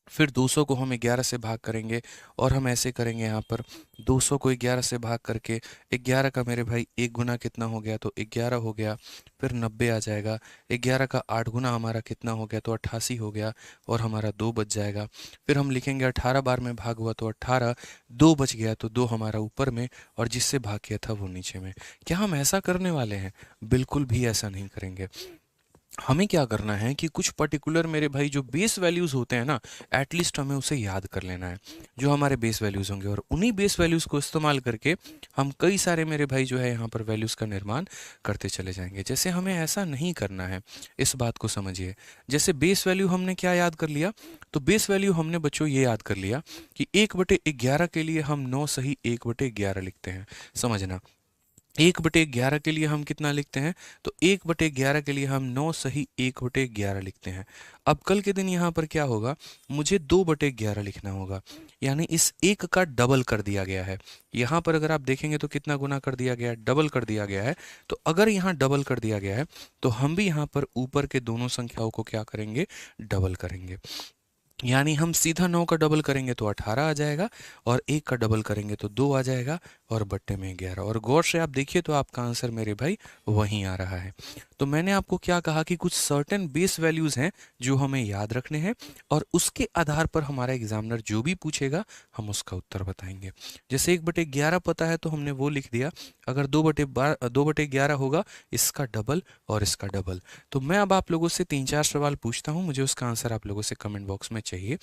फिर 200 को हम 11 से भाग करेंगे, और हम ऐसे करेंगे यहाँ पर 200 को 11 से भाग करके 11 का मेरे भाई एक गुना कितना हो गया, तो 11 हो गया, फिर 90 आ जाएगा, 11 का 8 गुना हमारा कितना हो गया, तो 88 हो गया, और हमारा 2 बच जाएगा। फिर हम लिखेंगे 18 बार में भाग हुआ तो 18, 2 बच गया तो 2 हमारा ऊपर में और जिससे भाग किया था वो नीचे में। क्या हम ऐसा करने वाले हैं? बिल्कुल भी ऐसा नहीं करेंगे। हमें क्या करना है कि कुछ पर्टिकुलर मेरे भाई जो बेस वैल्यूज़ होते हैं ना, एटलीस्ट हमें उसे याद कर लेना है, जो हमारे बेस वैल्यूज़ होंगे, और उन्हीं बेस वैल्यूज़ को इस्तेमाल करके हम कई सारे मेरे भाई जो है यहाँ पर वैल्यूज़ का निर्माण करते चले जाएंगे। जैसे हमें ऐसा नहीं करना है, इस बात को समझिए। जैसे बेस वैल्यू हमने क्या याद कर लिया, तो बेस वैल्यू हमने बच्चों ये याद कर लिया कि 1/11 के लिए हम 9 सही 1/11 लिखते हैं। समझना, 1/11 के लिए हम कितना लिखते हैं, तो 1/11 के लिए हम 9 सही 1/11 लिखते हैं। अब कल के दिन यहाँ पर क्या होगा, मुझे 2/11 लिखना होगा, यानी इस एक का डबल कर दिया गया है। यहाँ पर अगर आप देखेंगे तो कितना गुना कर दिया गया है, डबल कर दिया गया है। तो अगर यहाँ डबल कर दिया गया है तो हम भी यहाँ पर ऊपर के दोनों संख्याओं को क्या करेंगे, डबल करेंगे। यानी हम सीधा 9 का डबल करेंगे तो 18 आ जाएगा, और 1 का डबल करेंगे तो 2 आ जाएगा, और बट्टे में 11। और गौर से आप देखिए तो आपका आंसर मेरे भाई वहीं आ रहा है। तो मैंने आपको क्या कहा कि कुछ सर्टेन बेस वैल्यूज़ हैं जो हमें याद रखने हैं, और उसके आधार पर हमारा एग्जामिनर जो भी पूछेगा हम उसका उत्तर बताएंगे। जैसे 1/11 पता है तो हमने वो लिख दिया, अगर 2/11 होगा इसका डबल और इसका डबल। तो मैं अब आप लोगों से 3-4 सवाल पूछता हूँ, मुझे उसका आंसर आप लोगों से कमेंट बॉक्स में चाहिए,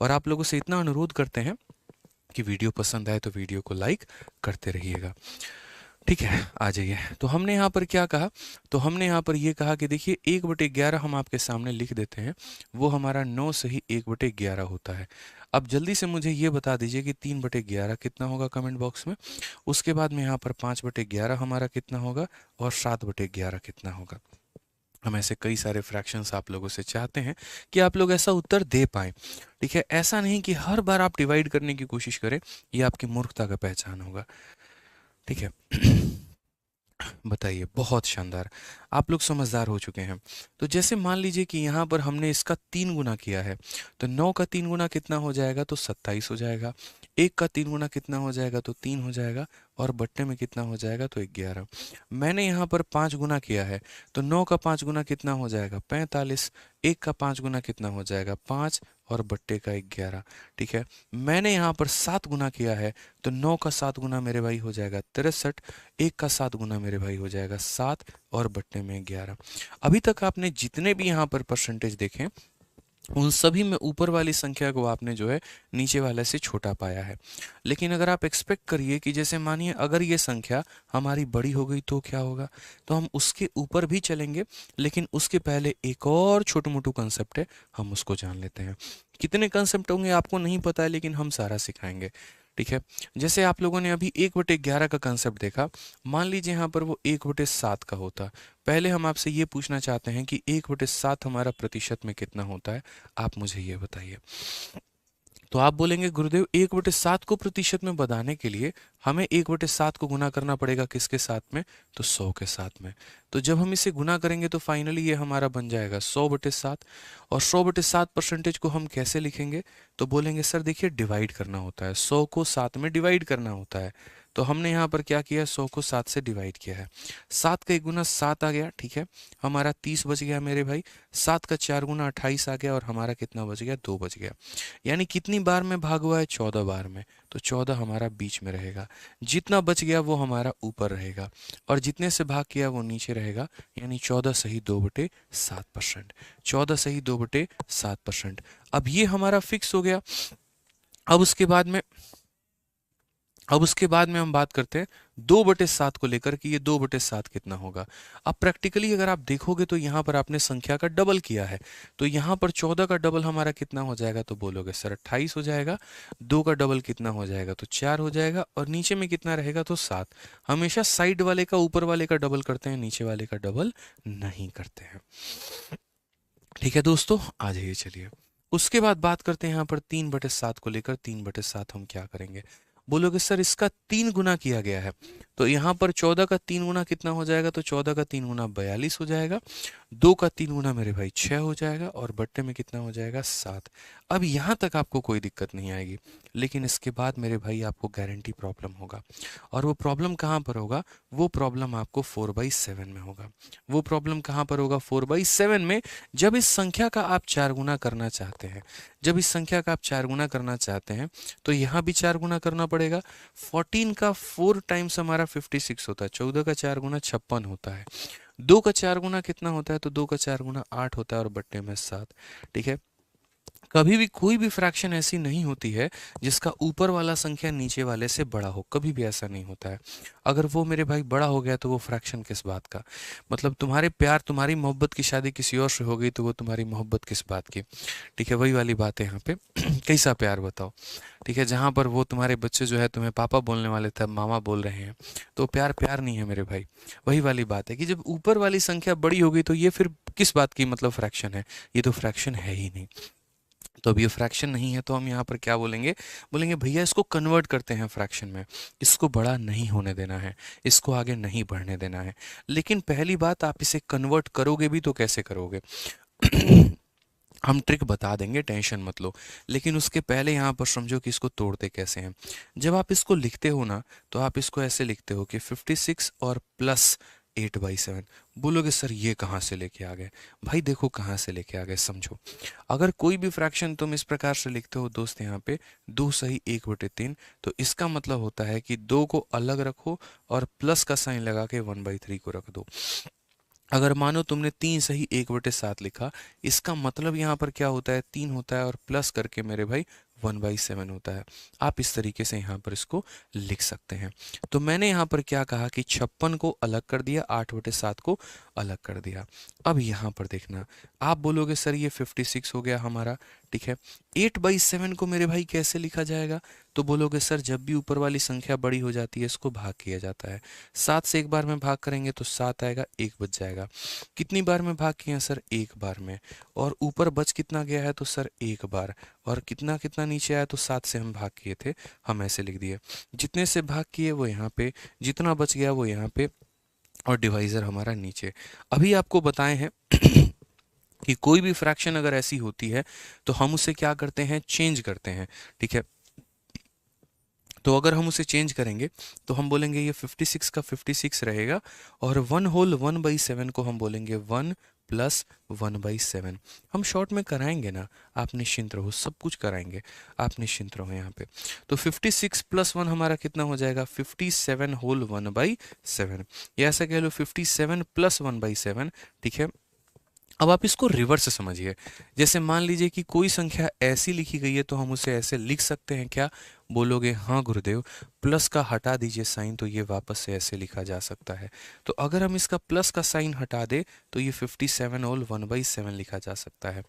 और आप लोगों से इतना अनुरोध करते हैं कि वीडियो पसंद आए तो वीडियो को लाइक करते रहिएगा, ठीक है। आ जाइए, तो हमने यहाँ पर क्या कहा, तो हमने यहाँ पर ये कहा कि देखिए 1/11 हम आपके सामने लिख देते हैं, वो हमारा 9 सही 1/11 होता है। अब जल्दी से मुझे ये बता दीजिए कि 3/11 कितना होगा कमेंट बॉक्स में। उसके बाद में यहाँ पर 5/11 हमारा कितना होगा और 7/11 कितना होगा। हम ऐसे कई सारे फ्रैक्शंस आप लोगों से चाहते हैं कि आप लोग ऐसा उत्तर दे पाएँ। ठीक है, ऐसा नहीं कि हर बार आप डिवाइड करने की कोशिश करें, ये आपकी मूर्खता का पहचान होगा। ठीक है। बताइए, बहुत शानदार, आप लोग समझदार हो चुके हैं। तो जैसे मान लीजिए कि यहाँ पर हमने इसका 3 गुना किया है, तो 9 का 3 गुना कितना हो जाएगा, तो 27 हो जाएगा। 1 का 3 गुना कितना हो जाएगा, तो 3 हो जाएगा। और बट्टे में कितना हो जाएगा, तो 11। मैंने यहाँ पर 5 गुना किया है, तो 9 का 5 गुना कितना हो जाएगा, 45। 1 का 5 गुना कितना हो जाएगा, 5 और बट्टे का 11। ठीक है, मैंने यहाँ पर 7 गुना किया है, तो 9 का 7 गुना मेरे भाई हो जाएगा 63। 1 का 7 गुना मेरे भाई हो जाएगा 7 और बट्टे में 11। अभी तक आपने जितने भी यहाँ पर परसेंटेज देखे, उन सभी में ऊपर वाली संख्या को आपने जो है नीचे वाले से छोटा पाया है। लेकिन अगर आप एक्सपेक्ट करिए कि जैसे मानिए अगर ये संख्या हमारी बड़ी हो गई तो क्या होगा, तो हम उसके ऊपर भी चलेंगे, लेकिन उसके पहले एक और छोटू मोटू कंसेप्ट है, हम उसको जान लेते हैं। कितने कंसेप्ट होंगे आपको नहीं पता है, लेकिन हम सारा सिखाएंगे। ठीक है, जैसे आप लोगों ने अभी 1/11 का कंसेप्ट देखा, मान लीजिए यहाँ पर वो 1/7 का होता। पहले हम आपसे ये पूछना चाहते हैं कि 1/7 हमारा प्रतिशत में कितना होता है, आप मुझे ये बताइए। तो आप बोलेंगे गुरुदेव 1/7 को प्रतिशत में बताने के लिए हमें 1/7 को गुना करना पड़ेगा किसके साथ में, तो 100 के साथ में। तो जब हम इसे गुना करेंगे तो फाइनली ये हमारा बन जाएगा 100/7। और 100/7 परसेंटेज को हम कैसे लिखेंगे, तो बोलेंगे सर देखिए डिवाइड करना होता है, 100 को 7 में डिवाइड करना होता है। तो हमने यहाँ पर क्या किया, 100 को 7 से डिवाइड किया है। 7 का 1 गुना 7 आ गया। ठीक है, हमारा 30 बच गया मेरे भाई। 7 का 4 गुना 28 आ गया और हमारा कितना बच गया, 2 बच गया। यानी कितनी बार में भाग हुआ है, 14 बार में। तो 14 हमारा बीच में रहेगा, जितना बच गया वो हमारा ऊपर रहेगा, और जितने से भाग किया वो नीचे रहेगा। यानी 14 सही 2/7%। 14 सही 2/7%। अब ये हमारा फिक्स हो गया। अब उसके बाद में हम बात करते हैं 2/7 को लेकर कि ये 2/7 कितना होगा। अब प्रैक्टिकली अगर आप देखोगे तो यहाँ पर आपने संख्या का डबल किया है, तो यहाँ पर 14 का डबल हमारा कितना हो जाएगा, तो बोलोगे सर 28 हो जाएगा। 2 का डबल कितना हो जाएगा, तो 4 हो जाएगा। और नीचे में कितना रहेगा, तो 7। हमेशा साइड वाले का ऊपर वाले का डबल करते हैं, नीचे वाले का डबल नहीं करते हैं। ठीक है दोस्तों, आ जाइए चलिए। उसके बाद बात करते हैं यहाँ पर 3/7 को लेकर। 3/7 हम क्या करेंगे, बोलोगे सर इसका 3 गुना किया गया है, तो यहाँ पर 14 का 3 गुना कितना हो जाएगा, तो 14 का 3 गुना 42 हो जाएगा। 2 का 3 गुना मेरे भाई 6 हो जाएगा और बट्टे में कितना हो जाएगा, 7। अब यहाँ तक आपको कोई दिक्कत नहीं आएगी, लेकिन इसके बाद मेरे भाई आपको गारंटी प्रॉब्लम होगा। और वो प्रॉब्लम कहाँ पर होगा, वो प्रॉब्लम आपको 4/7 में होगा। वो प्रॉब्लम कहाँ पर होगा, 4/7 में। जब इस संख्या का आप 4 गुना करना चाहते हैं, जब इस संख्या का आप 4 गुना करना चाहते हैं, तो यहाँ भी 4 गुना करना पड़ेगा। 14 का 4 टाइम्स हमारा 56 होता है। 14 का 4 गुना 56 होता है। 2 का 4 गुना कितना होता है, तो 2 का 4 गुना 8 होता है और बट्टे में 7। ठीक है, कभी भी कोई भी फ्रैक्शन ऐसी नहीं होती है जिसका ऊपर वाला संख्या नीचे वाले से बड़ा हो, कभी भी ऐसा नहीं होता है। अगर वो मेरे भाई बड़ा हो गया तो वो फ्रैक्शन किस बात का, मतलब तुम्हारे प्यार तुम्हारी मोहब्बत की शादी किसी और से हो गई तो वो तुम्हारी मोहब्बत किस बात की। ठीक है, वही वाली बात है यहाँ पे। कैसा प्यार बताओ। ठीक है, जहाँ पर वो तुम्हारे बच्चे जो है तुम्हें पापा बोलने वाले थे, अब मामा बोल रहे हैं, तो प्यार प्यार नहीं है मेरे भाई। वही वाली बात है कि जब ऊपर वाली संख्या बड़ी हो गई तो ये फिर किस बात की मतलब फ्रैक्शन है, ये तो फ्रैक्शन है ही नहीं। तो अब ये फ्रैक्शन नहीं है तो हम यहाँ पर क्या बोलेंगे, बोलेंगे भैया इसको कन्वर्ट करते हैं फ्रैक्शन में, इसको बड़ा नहीं होने देना है, इसको आगे नहीं बढ़ने देना है। लेकिन पहली बात, आप इसे कन्वर्ट करोगे भी तो कैसे करोगे, हम ट्रिक बता देंगे, टेंशन मत लो। लेकिन उसके पहले यहाँ पर समझो कि इसको तोड़ते कैसे हैं। जब आप इसको लिखते हो ना, तो आप इसको ऐसे लिखते हो कि 56 और प्लस 8/7। बोलोगे सर ये कहाँ से लेके आ गए, भाई देखो कहाँ से लेके आ गए, समझो। अगर कोई भी फ्रैक्शन तुम इस प्रकार से लिखते हो दोस्त, यहाँ पे 2 सही 1/3, तो इसका मतलब होता है कि 2 को अलग रखो और प्लस का साइन लगा के 1/3 को रख दो। अगर मानो तुमने 3 सही 1/7 लिखा, इसका मतलब यहाँ पर क्या होता है, 3 होता है और प्लस करके मेरे भाई 1/7 होता है। आप इस तरीके से यहाँ पर इसको लिख सकते हैं। तो मैंने यहाँ पर क्या कहा कि 56 को अलग कर दिया, 8/7 को अलग कर दिया। अब यहाँ पर देखना, आप बोलोगे सर ये 56 हो गया हमारा, ठीक है। 8/7 को मेरे भाई कैसे लिखा जाएगा, तो बोलोगे सर जब भी ऊपर वाली संख्या बड़ी हो जाती है इसको भाग किया जाता है। 7 से एक बार में भाग करेंगे तो 7 आएगा, 1 बच जाएगा। कितनी बार में भाग किए हैं सर, एक बार में। और ऊपर बच कितना गया है, तो सर एक बार। और कितना कितना नीचे आया, तो 7 से हम भाग किए थे, हम ऐसे लिख दिए। जितने से भाग किए वो यहाँ पे, जितना बच गया वो यहाँ पे, और डिवाइजर हमारा नीचे। अभी आपको बताए हैं कि कोई भी फ्रैक्शन अगर ऐसी होती है तो हम उसे क्या करते हैं, चेंज करते हैं, ठीक है। तो अगर हम उसे चेंज करेंगे तो हम बोलेंगे ये 56 का 56 रहेगा, और 1/1/7 को हम बोलेंगे 1 प्लस 1/7। हम शॉर्ट में कराएंगे ना, आप निश्चिंत रहो, सब कुछ कराएंगे, आप निश्चिंत रहो यहाँ पे। तो 56 प्लस 1 हमारा कितना हो जाएगा, 57 होल 1/7, या ऐसा कह लो 57 प्लस 1/7, ठीक है। अब आप इसको रिवर्स से समझिए। जैसे मान लीजिए कि कोई संख्या ऐसी लिखी गई है तो हम उसे ऐसे लिख सकते हैं क्या, बोलोगे हाँ गुरुदेव, प्लस का हटा दीजिए साइन तो ये वापस से ऐसे लिखा जा सकता है। तो अगर हम इसका प्लस का साइन हटा दे तो ये 57 होल 1/7 लिखा जा सकता है,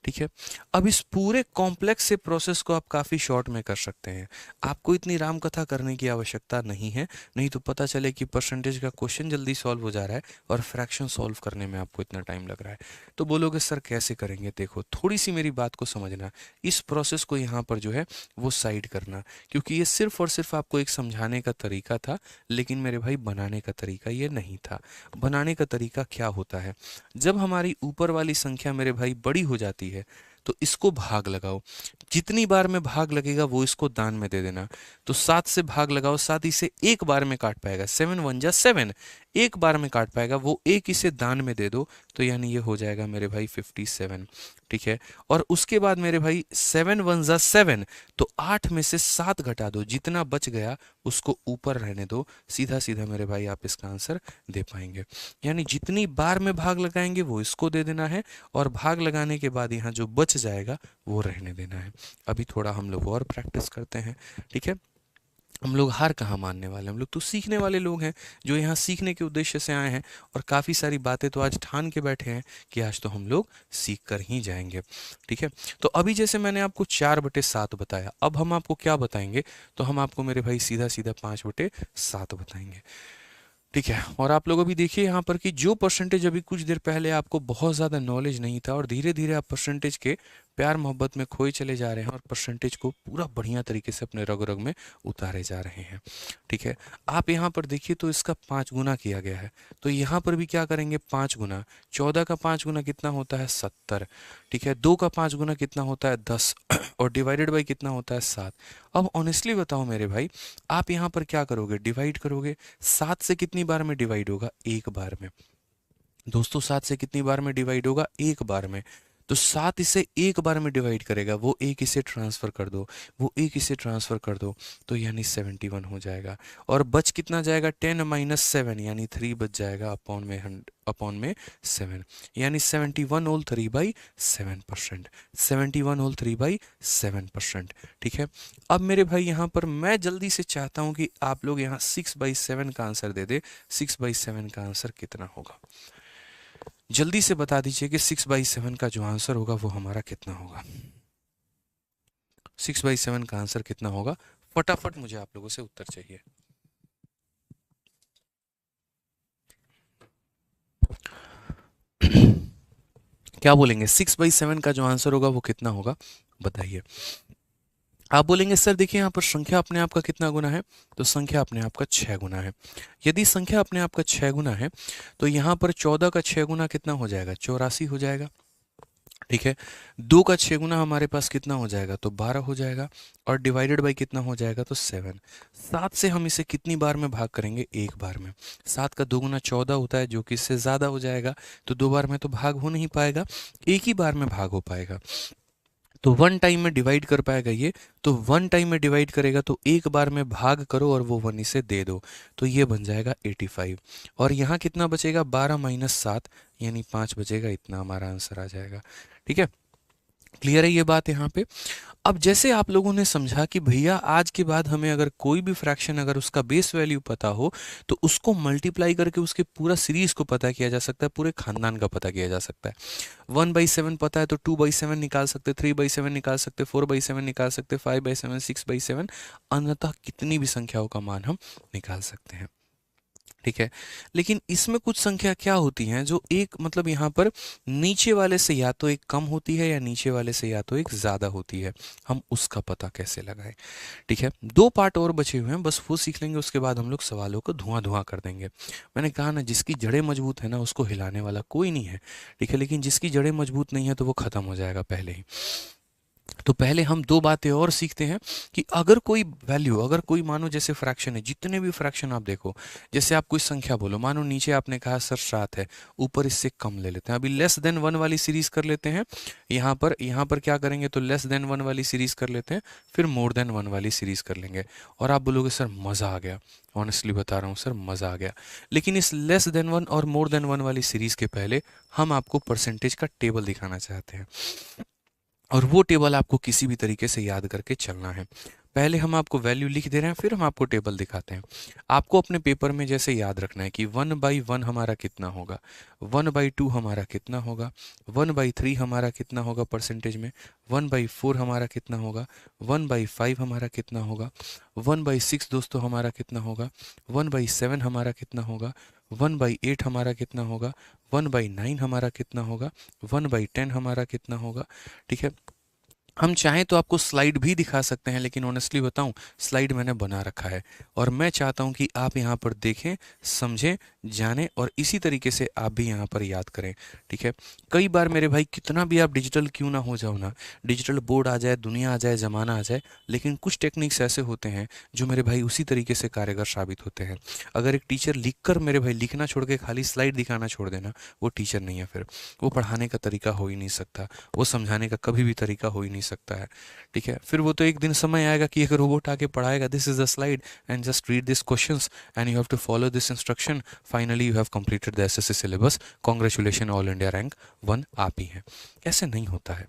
ठीक है। अब इस पूरे कॉम्प्लेक्स से प्रोसेस को आप काफ़ी शॉर्ट में कर सकते हैं। आपको इतनी राम कथा करने की आवश्यकता नहीं है, नहीं तो पता चले कि परसेंटेज का क्वेश्चन जल्दी सॉल्व हो जा रहा है और फ्रैक्शन सॉल्व करने में आपको इतना टाइम लग रहा है। तो बोलोगे सर कैसे करेंगे, देखो थोड़ी सी मेरी बात को समझना, इस प्रोसेस को यहाँ पर जो है वो साइड करना, क्योंकि ये सिर्फ और सिर्फ आपको एक समझाने का तरीका था, लेकिन मेरे भाई बनाने का तरीका ये नहीं था। बनाने का तरीका क्या होता है, जब हमारी ऊपर वाली संख्या मेरे भाई बड़ी हो जाती है तो इसको भाग लगाओ, जितनी बार में भाग लगेगा वो इसको दान में दे देना। तो 7 से भाग लगाओ, 7 इसे एक बार में काट पाएगा, 7 1 जा 7, एक बार में काट पाएगा, वो एक इसे दान में दे दो, तो यानी ये हो जाएगा मेरे भाई 57, ठीक है। और उसके बाद मेरे भाई 7 1 जा 7, तो 8 में से 7 घटा दो, जितना बच गया उसको ऊपर रहने दो, सीधा सीधा मेरे भाई आप इसका आंसर दे पाएंगे। यानी जितनी बार में भाग लगाएंगे वो इसको दे देना है, और भाग लगाने के बाद यहाँ जो बच जाएगा वो रहने देना है। अभी थोड़ा हम लोग और प्रैक्टिस करते हैं, ठीक है। हम लोग हार कहाँ मानने वाले, हम लोग तो सीखने वाले लोग हैं, जो यहाँ सीखने के उद्देश्य से आए हैं, और काफ़ी सारी बातें तो आज ठान के बैठे हैं कि आज तो हम लोग सीख कर ही जाएंगे, ठीक है। तो अभी जैसे मैंने आपको 4/7 बताया, अब हम आपको क्या बताएंगे, तो हम आपको मेरे भाई सीधा सीधा 5/7 बताएंगे, ठीक है। और आप लोग अभी देखिए यहाँ पर कि जो परसेंटेज अभी कुछ देर पहले आपको बहुत ज़्यादा नॉलेज नहीं था, और धीरे धीरे आप परसेंटेज के प्यार मोहब्बत में खोए चले जा रहे हैं, और परसेंटेज को पूरा बढ़िया तरीके से अपने रग रग में उतारे जा रहे हैं, ठीक है। आप यहाँ पर देखिए तो इसका 5 गुना किया गया है, तो यहाँ पर भी क्या करेंगे, 5 गुना। 14 का 5 गुना कितना होता है, 70, ठीक है। 2 का 5 गुना कितना होता है, 10, और डिवाइडेड बाई कितना होता है, 7। अब ऑनेस्टली बताओ मेरे भाई, आप यहाँ पर क्या करोगे, डिवाइड करोगे। 7 से कितनी बार में डिवाइड होगा, एक बार में। दोस्तों 7 से कितनी बार में डिवाइड होगा, एक बार में। तो 7 इसे एक बार में डिवाइड करेगा, वो एक इसे ट्रांसफर कर दो, वो एक इसे ट्रांसफर कर दो, तो यानी 71 हो जाएगा। और बच कितना जाएगा, 10 - 7, यानी 3 बच जाएगा अपॉन में 7, यानी 71 होल 3/7%, 71 होल 3/7%, ठीक है। अब मेरे भाई यहाँ पर मैं जल्दी से चाहता हूँ कि आप लोग यहाँ 6/7 का आंसर दे दे। 6/7 का आंसर कितना होगा, जल्दी से बता दीजिए कि 6/7 का जो आंसर होगा वो हमारा कितना होगा। 6/7 का आंसर कितना होगा, फटाफट मुझे आप लोगों से उत्तर चाहिए। क्या बोलेंगे, 6/7 का जो आंसर होगा वो कितना होगा, बताइए। आप बोलेंगे सर देखिए यहाँ पर संख्या अपने आप का कितना गुना है, तो संख्या अपने आप का 6 गुना है। यदि संख्या अपने आप का 6 गुना है तो यहाँ पर 14 का 6 गुना कितना हो जाएगा, 84 हो जाएगा, ठीक है। 2 का 6 गुना हमारे पास कितना हो जाएगा, तो 12 हो जाएगा, और डिवाइडेड बाई कितना हो जाएगा, तो 7। 7 से हम इसे कितनी बार में भाग करेंगे, एक बार में। 7 का 2 गुना 14 होता है, जो कि इससे ज़्यादा हो जाएगा, तो 2 बार में तो भाग हो नहीं पाएगा, एक ही बार में भाग हो पाएगा। तो 1 टाइम में डिवाइड कर पाएगा ये, तो 1 टाइम में डिवाइड करेगा, तो एक बार में भाग करो और वो 1 इसे दे दो, तो ये बन जाएगा 85। और यहाँ कितना बचेगा, 12 - 7, यानी 5 बचेगा, इतना हमारा आंसर आ जाएगा, ठीक है। क्लियर है ये बात यहाँ पे? अब जैसे आप लोगों ने समझा कि भैया आज के बाद हमें अगर कोई भी फ्रैक्शन अगर उसका बेस वैल्यू पता हो तो उसको मल्टीप्लाई करके उसके पूरा सीरीज को पता किया जा सकता है, पूरे खानदान का पता किया जा सकता है। 1/7 पता है तो 2/7 निकाल सकते, 3/7 निकाल सकते, 4/7 निकाल सकते, 5/7, 6/7, अन्यतः कितनी भी संख्याओं का मान हम निकाल सकते हैं। ठीक है, लेकिन इसमें कुछ संख्या क्या होती हैं जो एक मतलब यहाँ पर नीचे वाले से या तो एक कम होती है या नीचे वाले से या तो एक ज़्यादा होती है, हम उसका पता कैसे लगाएं। ठीक है, 2 पार्ट और बचे हुए हैं, बस वो सीख लेंगे, उसके बाद हम लोग सवालों को धुआं धुआं कर देंगे। मैंने कहा ना, जिसकी जड़ें मजबूत है ना उसको हिलाने वाला कोई नहीं है। ठीक है, लेकिन जिसकी जड़ें मजबूत नहीं है तो वो ख़त्म हो जाएगा पहले ही। तो पहले हम 2 बातें और सीखते हैं कि अगर कोई वैल्यू, अगर कोई मानो जैसे फ्रैक्शन है, जितने भी फ्रैक्शन आप देखो, जैसे आप कोई संख्या बोलो, मानो नीचे आपने कहा सर 7 है, ऊपर इससे कम ले लेते हैं, अभी लेस देन 1 वाली सीरीज कर लेते हैं। यहाँ पर क्या करेंगे तो लेस देन 1 वाली सीरीज कर लेते हैं, फिर मोर देन 1 वाली सीरीज कर लेंगे। और आप बोलोगे सर मज़ा आ गया, ऑनेस्टली बता रहा हूँ सर मज़ा आ गया। लेकिन इस लेस देन 1 और मोर देन 1 वाली सीरीज के पहले हम आपको परसेंटेज का टेबल दिखाना चाहते हैं, और वो टेबल आपको किसी भी तरीके से याद करके चलना है। पहले हम आपको वैल्यू लिख दे रहे हैं, फिर हम आपको टेबल दिखाते हैं। आपको अपने पेपर में जैसे याद रखना है कि 1/1 हमारा कितना होगा, 1/2 हमारा कितना होगा, 1/3 हमारा कितना होगा परसेंटेज में, 1/4 हमारा कितना होगा, 1/5 हमारा कितना होगा, 1/6 दोस्तों हमारा कितना होगा, 1/7 हमारा कितना होगा, 1/8 हमारा कितना होगा, 1/9 हमारा कितना होगा, 1/10 हमारा कितना होगा। ठीक है, हम चाहें तो आपको स्लाइड भी दिखा सकते हैं, लेकिन ऑनेस्टली बताऊं स्लाइड मैंने बना रखा है और मैं चाहता हूं कि आप यहां पर देखें, समझें, जानें और इसी तरीके से आप भी यहां पर याद करें। ठीक है, कई बार मेरे भाई कितना भी आप डिजिटल क्यों ना हो जाओ ना, डिजिटल बोर्ड आ जाए, दुनिया आ जाए, ज़माना आ जाए, लेकिन कुछ टेक्निक्स ऐसे होते हैं जो मेरे भाई उसी तरीके से कारगर साबित होते हैं। अगर एक टीचर लिख कर मेरे भाई लिखना छोड़ के खाली स्लाइड दिखाना छोड़ देना, वो टीचर नहीं है, फिर वो पढ़ाने का तरीका हो ही नहीं सकता, वो समझाने का कभी भी तरीका हो ही नहीं सकता है। ठीक है, फिर वो तो एक दिन समय आएगा कि एक रोबोट आके पढ़ाएगा, this is the slide and just read this questions and you have to follow this instruction, finally you have completed the SSC syllabus, congratulation, all India rank 1 आप ही हैं। ऐसे नहीं होता है।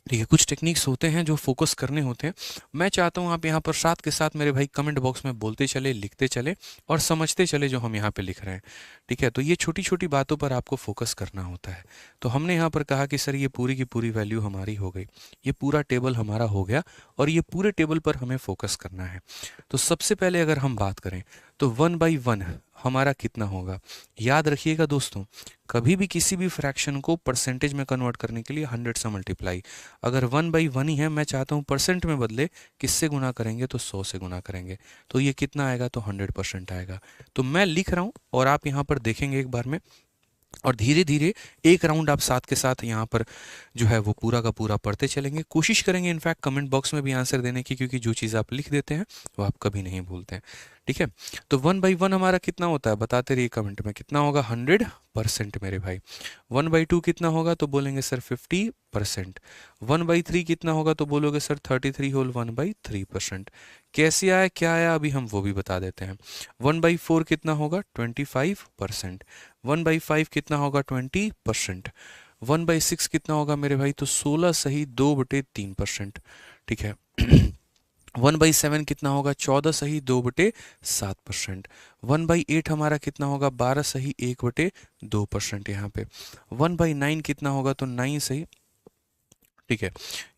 ठीक है, कुछ टेक्निक्स होते हैं जो फोकस करने होते हैं। मैं चाहता हूँ आप यहाँ पर साथ के साथ मेरे भाई कमेंट बॉक्स में बोलते चले, लिखते चले और समझते चले जो हम यहाँ पे लिख रहे हैं। ठीक है, तो ये छोटी छोटी बातों पर आपको फोकस करना होता है। तो हमने यहाँ पर कहा कि सर ये पूरी की पूरी वैल्यू हमारी हो गई, ये पूरा टेबल हमारा हो गया और ये पूरे टेबल पर हमें फोकस करना है। तो सबसे पहले अगर हम बात करें तो 1/1 हमारा कितना होगा। याद रखिएगा दोस्तों, कभी भी किसी भी फ्रैक्शन को परसेंटेज में कन्वर्ट करने के लिए 100 से मल्टीप्लाई, अगर 1/1 ही है, मैं चाहता हूँ परसेंट में बदले, किससे गुना करेंगे तो 100 से गुना करेंगे, तो ये कितना आएगा तो 100% आएगा। तो मैं लिख रहा हूँ और आप यहाँ पर देखेंगे एक बार में, और धीरे धीरे एक राउंड आप साथ के साथ यहाँ पर जो है वो पूरा का पूरा पढ़ते चलेंगे। कोशिश करेंगे इनफैक्ट कमेंट बॉक्स में भी आंसर देने की, क्योंकि जो चीज़ आप लिख देते हैं वो आप कभी नहीं भूलते हैं। ठीक है, तो 1/1 हमारा कितना होता है बताते रहिए कमेंट में, कितना होगा 100% मेरे भाई। 1/2 कितना होगा तो बोलेंगे सर 50%। 1/3 कितना होगा तो बोलोगे सर 33 होल 1/3%। कैसे आया क्या आया अभी हम वो भी बता देते हैं। 1/4 कितना होगा 25%। 1/5 कितना होगा 20%। 1/6 कितना होगा मेरे भाई तो 16 सही 2/3%। ठीक है 1/7 कितना होगा 14 सही 2/7%। 1/8 हमारा कितना होगा 12 सही 1/2% यहाँ पे। 1/9 कितना होगा तो 9 सही, ठीक है,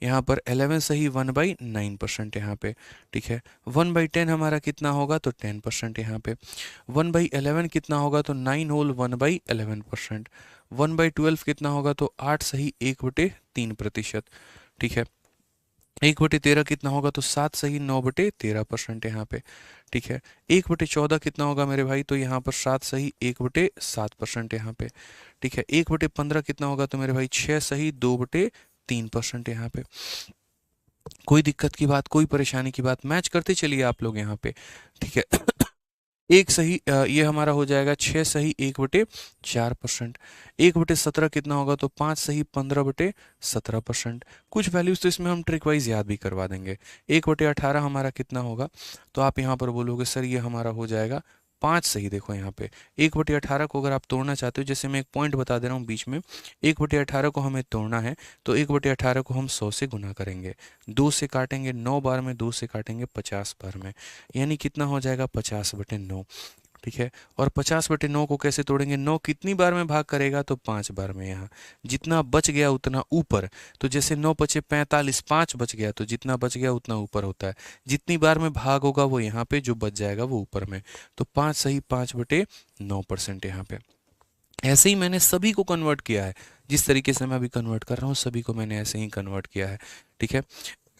यहाँ पर 11 सही 1/9% यहाँ पे। ठीक है, 1/10 हमारा कितना होगा तो 10% यहाँ पे। 1/11 कितना होगा तो 9 होल 1/11%। 1/12 कितना होगा तो 8 सही 1/3%। ठीक है, 1/13 कितना होगा तो 7 सही 9/13% यहाँ पे। ठीक है, 1/14 कितना होगा मेरे भाई तो यहाँ पर 7 सही 1/7% यहाँ पे। ठीक है, 1/15 कितना होगा तो मेरे भाई 6 सही 2/3% यहाँ पे। कोई दिक्कत की बात, कोई परेशानी की बात, मैच करते चलिए आप लोग यहाँ पे। ठीक है एक सही ये हमारा हो जाएगा 6 सही 1/4%। 1/17 कितना होगा तो 5 सही 15/17%। कुछ वैल्यूज तो इसमें हम ट्रिक वाइज याद भी करवा देंगे। 1/18 हमारा कितना होगा तो आप यहाँ पर बोलोगे सर ये हमारा हो जाएगा 5 सही। देखो यहाँ पे 1/18 को अगर आप तोड़ना चाहते हो, जैसे मैं एक पॉइंट बता दे रहा हूँ बीच में, 1/18 को हमें तोड़ना है तो 1/18 को हम 100 से गुना करेंगे, 2 से काटेंगे 9 बार में, 2 से काटेंगे 50 बार में, यानी कितना हो जाएगा 50/9। ठीक है, और 50/9 को कैसे तोड़ेंगे, 9 कितनी बार में भाग करेगा तो 5 बार में। यहाँ जितना बच गया उतना ऊपर, तो जैसे 9 पचे 45, 5 बच गया तो जितना बच गया उतना ऊपर होता है, जितनी बार में भाग होगा वो यहाँ पे जो बच जाएगा वो ऊपर में, तो 5 सही 5/9% यहाँ पे। ऐसे ही मैंने सभी को कन्वर्ट किया है, जिस तरीके से मैं अभी कन्वर्ट कर रहा हूँ सभी को मैंने ऐसे ही कन्वर्ट किया है। ठीक है,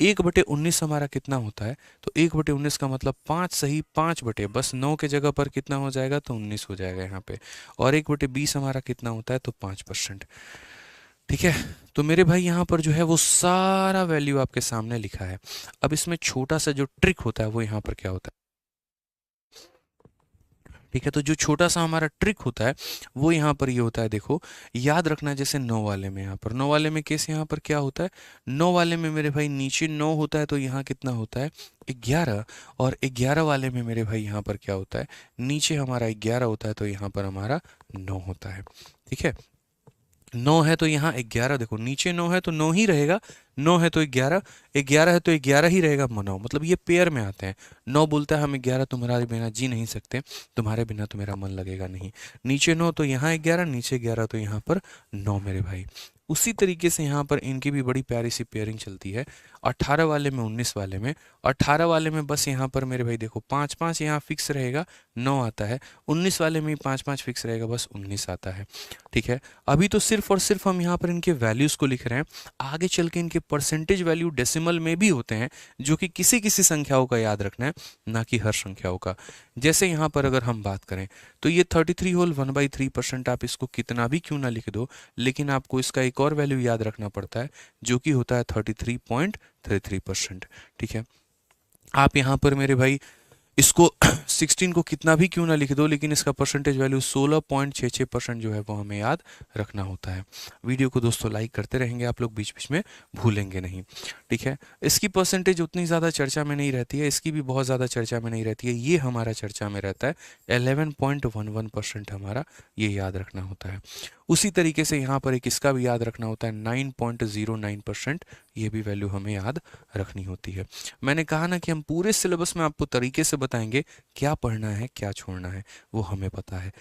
1/19 हमारा कितना होता है, तो 1/19 का मतलब 5 सही 5 बटे, बस 9 के जगह पर कितना हो जाएगा तो 19 हो जाएगा यहाँ पे, और 1/20 हमारा कितना होता है तो 5%। ठीक है, तो मेरे भाई यहाँ पर जो है वो सारा वैल्यू आपके सामने लिखा है। अब इसमें छोटा सा जो ट्रिक होता है वो यहाँ पर क्या होता है, ठीक है, तो जो छोटा सा हमारा ट्रिक होता है वो यहाँ पर ये होता है, देखो याद रखना, जैसे 9 वाले में, यहाँ पर 9 वाले में केस यहाँ पर क्या होता है, 9 वाले में मेरे भाई नीचे 9 होता है तो यहाँ कितना होता है 11, और 11 वाले में मेरे भाई यहाँ पर क्या होता है, नीचे हमारा 11 होता है तो यहाँ पर हमारा 9 होता है। ठीक है, 9 है तो यहाँ 11, देखो नीचे 9 है तो 9 ही रहेगा, 9 है तो 11, 11 है तो 11 ही रहेगा 9, मतलब ये पेयर में आते हैं। 9 बोलता है हम 11 तुम्हारे बिना जी नहीं सकते, तुम्हारे बिना तो मेरा मन लगेगा नहीं, नीचे 9 तो यहाँ 11, नीचे 11 तो यहाँ पर 9 मेरे भाई। उसी तरीके से यहाँ पर इनकी भी बड़ी प्यारी सी पेयरिंग चलती है, 18 वाले में 19 वाले में। 18 वाले में बस यहाँ पर मेरे भाई देखो 5 5 यहाँ फिक्स रहेगा, 9 आता है, 19 वाले में 5 5 फिक्स रहेगा, बस 19 आता है। ठीक है, अभी तो सिर्फ और सिर्फ हम यहाँ पर इनके वैल्यूज़ को लिख रहे हैं, आगे चल के इनके परसेंटेज वैल्यू डेसिमल में भी होते हैं, जो कि किसी किसी संख्याओं का याद रखना है, ना कि हर संख्याओं का। जैसे यहाँ पर अगर हम बात करें तो ये 33 होल 1/3%, आप इसको कितना भी क्यों ना लिख दो, लेकिन आपको इसका एक और वैल्यू याद रखना पड़ता है जो कि होता है 33.33%। ठीक है, आप यहाँ पर मेरे भाई इसको 16 को कितना भी क्यों ना लिख दो, लेकिन इसका परसेंटेज वैल्यू 16.66% जो है वो हमें याद रखना होता है। वीडियो को दोस्तों लाइक करते रहेंगे आप लोग, बीच बीच में भूलेंगे नहीं। ठीक है, इसकी परसेंटेज उतनी ज़्यादा चर्चा में नहीं रहती है, इसकी भी बहुत ज़्यादा चर्चा में नहीं रहती है, ये हमारा चर्चा में रहता है 11.11% हमारा ये याद रखना होता है। उसी तरीके से यहाँ पर एक इसका भी याद रखना होता है 9.09%, ये भी वैल्यू हमें याद रखनी होती है। मैंने कहा ना कि हम पूरे सिलेबस में आपको तरीके से बताएंगे क्या पढ़ना है क्या छोड़ना है, वो हमें पता है।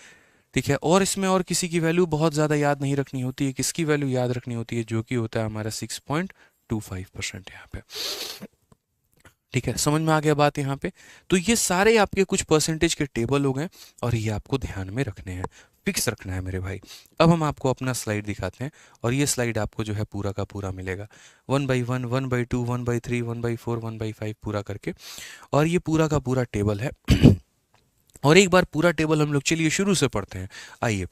ठीक है, और इसमें और किसी की वैल्यू बहुत ज़्यादा याद नहीं रखनी होती है, किसकी वैल्यू याद रखनी होती है, जो कि होता है हमारा 6.25% यहाँ पे। ठीक है, समझ में आ गया बात यहाँ पे। तो ये सारे आपके कुछ परसेंटेज के टेबल हो गए, और ये आपको ध्यान में रखने हैं, फिक्स रखना है मेरे भाई। अब हम आपको अपना स्लाइड दिखाते हैं, और ये स्लाइड आपको जो है पूरा का पूरा मिलेगा, 1/1, 1/2, 1/3, 1/4, 1/5 पूरा करके, और ये पूरा का पूरा टेबल है। और एक बार पूरा टेबल हम लोग चलिए शुरू से पढ़ते हैं, आइए।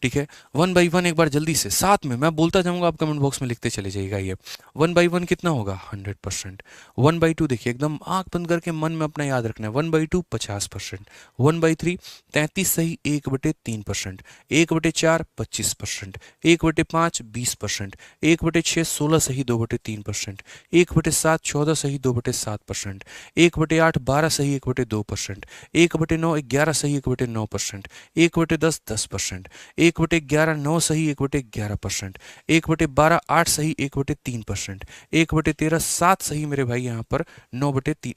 ठीक है, 1/1 एक बार जल्दी से, साथ में मैं बोलता जाऊंगा, आप कमेंट बॉक्स में लिखते चले जाइएगा। ये 1/1 कितना होगा 100%। 1/2 देखिए एकदम आंख बंद करके मन में अपना याद रखना है, 1/2 50%। 1/3 33 सही 1/3%। 1/4 25%। 1/5 20%। 1/6 16 सही 2/3%। 1/7 14 सही 2/7%। 1/8 12 सही 1/2%। 1/9 11 सही 1/9%। 1/10 10%। 1/11 9 सही 1/11%। 1/12 8 सही 1/3%। 1/13 7 सही मेरे भाई यहाँ पर 9/3,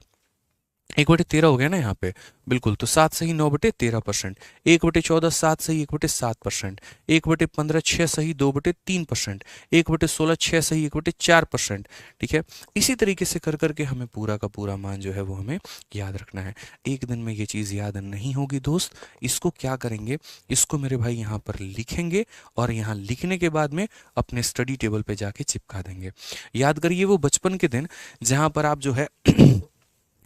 1/13 हो गया ना यहाँ पे, बिल्कुल, तो 7 सही 9/13%। 1/14 7 सही 1/7%। 1/15 6 सही 2/3%। 1/16 6 सही 1/4%। ठीक है, इसी तरीके से कर करके हमें पूरा का पूरा मान जो है वो हमें याद रखना है। एक दिन में ये चीज़ याद नहीं होगी दोस्त, इसको क्या करेंगे, इसको मेरे भाई यहाँ पर लिखेंगे, और यहाँ लिखने के बाद में अपने स्टडी टेबल पे जाके चिपका देंगे। याद करिए वो बचपन के दिन जहाँ पर आप जो है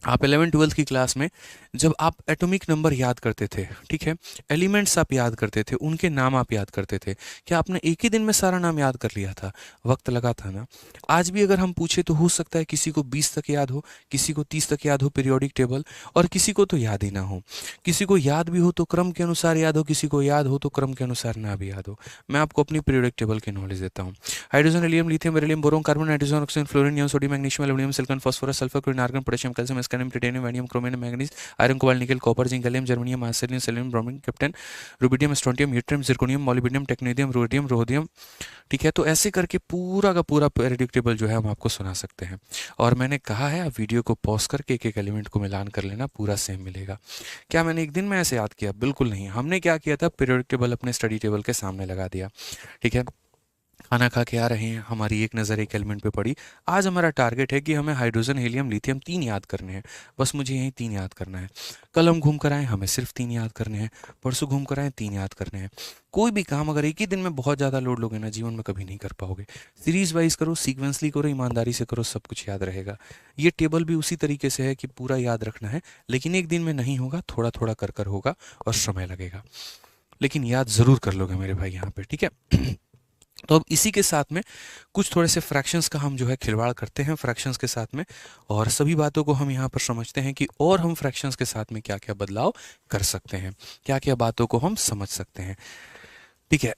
आप 11th-12th की क्लास में जब आप एटॉमिक नंबर याद करते थे, ठीक है, एलिमेंट्स आप याद करते थे, उनके नाम आप याद करते थे, क्या आपने एक ही दिन में सारा नाम याद कर लिया था, वक्त लगा था ना। आज भी अगर हम पूछे तो हो सकता है किसी को 20 तक याद हो, किसी को 30 तक याद हो पीरियोडिक टेबल, और किसी को तो याद ही ना हो। किसी को याद भी हो तो क्रम के अनुसार याद हो, किसी को याद हो तो क्रम के अनुसार ना भी याद हो। मैं आपको अपनी पीरियोडिक टेबल की नॉलेज देता हूँ। Hydrogen, helium, lithium, beryllium, boron, carbon, nitrogen, oxygen, fluorine, neon, sodium, magnesium, aluminium, silicon, phosphorus, sulphur, chlorine, argon, potassium, calcium, cadmium, titanium, वैनियम, chromium, manganese, iron, cobalt, nickel, copper, zinc, gallium, germanium, arsenic, selenium, bromine, krypton, rubidium, strontium, yttrium, zirconium, molybdenum, technetium, rhodium, rhodium. ठीक है, तो ऐसे करके पूरा का पूरा पीरियोडिक टेबल जो है हम आपको सुना सकते हैं। और मैंने कहा है आप वीडियो को पॉज करके एक एक एलिमेंट को मिलान कर लेना, पूरा सेम मिलेगा। क्या मैंने एक दिन में ऐसे याद किया? बिल्कुल नहीं। हमने क्या किया था, पीरियोडिक टेबल अपने स्टडी टेबल के सामने लगा दिया। ठीक है, खाना खा के आ रहे हैं, हमारी एक नज़र एक एलिमेंट पे पड़ी। आज हमारा टारगेट है कि हमें हाइड्रोजन, हीलियम, लिथियम 3 याद करने हैं। बस मुझे यही 3 याद करना है। कल हम घूम कर आए, हमें सिर्फ 3 याद करने हैं। परसों घूम कर आए, 3 याद करने हैं। कोई भी काम अगर एक ही दिन में बहुत ज़्यादा लोड लोगे ना, जीवन में कभी नहीं कर पाओगे। सीरीज वाइज करो, सीक्वेंसली करो, ईमानदारी से करो, सब कुछ याद रहेगा। ये टेबल भी उसी तरीके से है कि पूरा याद रखना है, लेकिन एक दिन में नहीं होगा, थोड़ा थोड़ा कर कर होगा और समय लगेगा, लेकिन याद ज़रूर कर लोगे मेरे भाई यहाँ पे। ठीक है, तो अब इसी के साथ में कुछ थोड़े से फ्रैक्शंस का हम जो है खिलवाड़ करते हैं फ्रैक्शंस के साथ में, और सभी बातों को हम यहाँ पर समझते हैं कि और हम फ्रैक्शंस के साथ में क्या क्या बदलाव कर सकते हैं, क्या क्या बातों को हम समझ सकते हैं। ठीक है,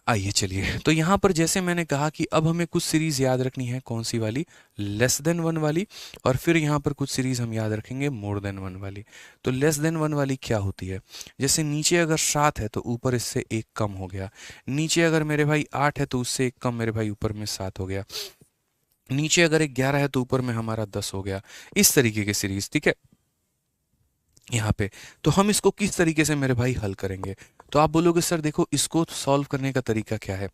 आइए चलिए। तो यहाँ पर जैसे मैंने कहा कि अब हमें कुछ सीरीज याद रखनी है, कौन सी वाली? लेस देन 1 वाली। और फिर यहाँ पर कुछ सीरीज हम याद रखेंगे मोर देन 1 वाली। तो लेस देन 1 वाली क्या होती है? जैसे नीचे अगर 7 है तो ऊपर इससे 1 कम हो गया। नीचे अगर मेरे भाई 8 है तो उससे 1 कम मेरे भाई ऊपर में 7 हो गया। नीचे अगर 11 है तो ऊपर में हमारा 10 हो गया। इस तरीके की सीरीज। ठीक है, यहाँ पे तो हम इसको किस तरीके से मेरे भाई हल करेंगे? तो आप बोलोगे सर देखो इसको सॉल्व करने का तरीका क्या है?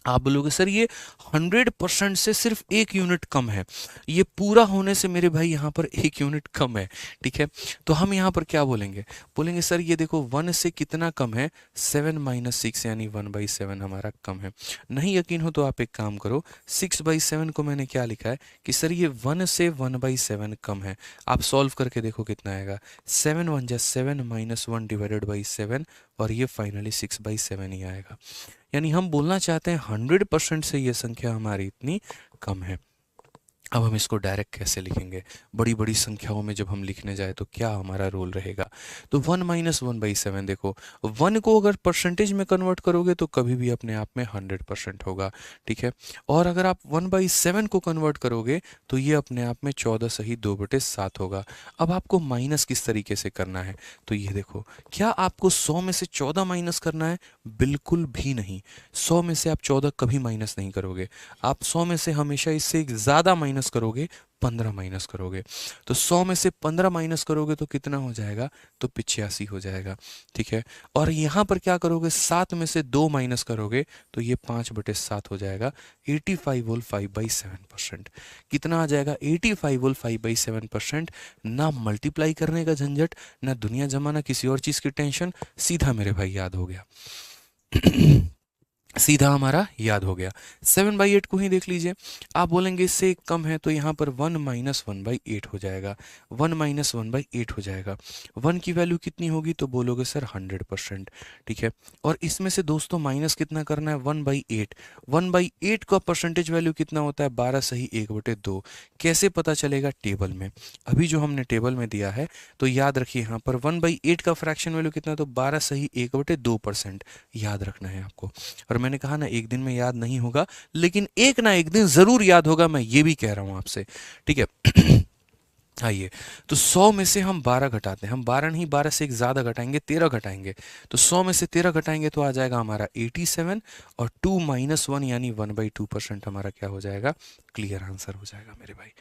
आप बोलोगे सर ये 100% से सिर्फ 1 यूनिट कम है, ये पूरा होने से मेरे भाई यहाँ पर 1 यूनिट कम है। ठीक है, तो हम यहाँ पर क्या बोलेंगे? बोलेंगे सर ये देखो 1 से कितना कम है? 7 - 6 यानी 1/7 हमारा कम है। नहीं यकीन हो तो आप एक काम करो, 6/7 को मैंने क्या लिखा है कि सर ये 1 से 1/7 कम है। आप सॉल्व करके देखो कितना आएगा। 7 1 जा 7 -1 डिवाइडेड बाई 7, और ये फाइनली 6/7 ही आएगा। यानी हम बोलना चाहते हैं 100% से ये संख्या हमारी इतनी कम है। अब हम इसको डायरेक्ट कैसे लिखेंगे? बड़ी बड़ी संख्याओं में जब हम लिखने जाए तो क्या हमारा रोल रहेगा? तो 1 - 1/7, देखो 1 को अगर परसेंटेज में कन्वर्ट करोगे तो कभी भी अपने आप में 100% होगा। ठीक है, और अगर आप 1/7 को कन्वर्ट करोगे तो ये अपने आप में 14 सही 2/7 होगा। अब आपको माइनस किस तरीके से करना है? तो ये देखो, क्या आपको 100 में से 14 माइनस करना है? बिल्कुल भी नहीं। 100 में से आप 14 कभी माइनस नहीं करोगे। आप 100 में से हमेशा इससे ज़्यादा माइनस करोगे, 15 माइनस करोगे। तो 100 में से 15 माइनस करोगे तो कितना हो जाएगा? तो 85 हो जाएगा। ठीक है, और यहाँ पर क्या करोगे? 7 में से 2 माइनस करोगे तो ये 5/7 हो जाएगा। 85 होल 5/7%। कितना आ जाएगा? 85 होल 5/7%। ना मल्टीप्लाई करने का झंझट, ना दुनिया जमाना किसी और चीज़ की टेंशन, सीधा मेरे भाई याद हो गया। सीधा हमारा याद हो गया। 7/8 को ही देख लीजिए। आप बोलेंगे इससे एक कम है तो यहाँ पर 1 - 1/8 हो जाएगा। 1 - 1/8 हो जाएगा। 1 की वैल्यू कितनी होगी? तो बोलोगे सर 100%। ठीक है, और इसमें से दोस्तों माइनस कितना करना है? 1/8। 1/8 का परसेंटेज वैल्यू कितना होता है? 12 सही 1/2। कैसे पता चलेगा? टेबल में। अभी जो हमने टेबल में दिया है तो याद रखिए यहाँ पर 1/8 का फ्रैक्शन वैल्यू कितना? तो 12 सही 1/2% याद रखना है आपको। और मैंने कहा ना एक दिन में याद नहीं होगा, लेकिन एक ना एक दिन जरूर याद होगा, मैं ये भी कह रहा हूं आपसे। ठीक है, आइए, तो 100 में से हम 12 घटाते हैं। हम 12 नहीं, 12 से एक ज़्यादा घटाएंगे, 13 घटाएंगे। तो 100 में से 13 घटाएंगे तो आ जाएगा हमारा 87, और 2 - 1 यानी 1/2% हमारा क्या हो जाएगा? क्लियर आंसर हो जाएगा मेरे भाई।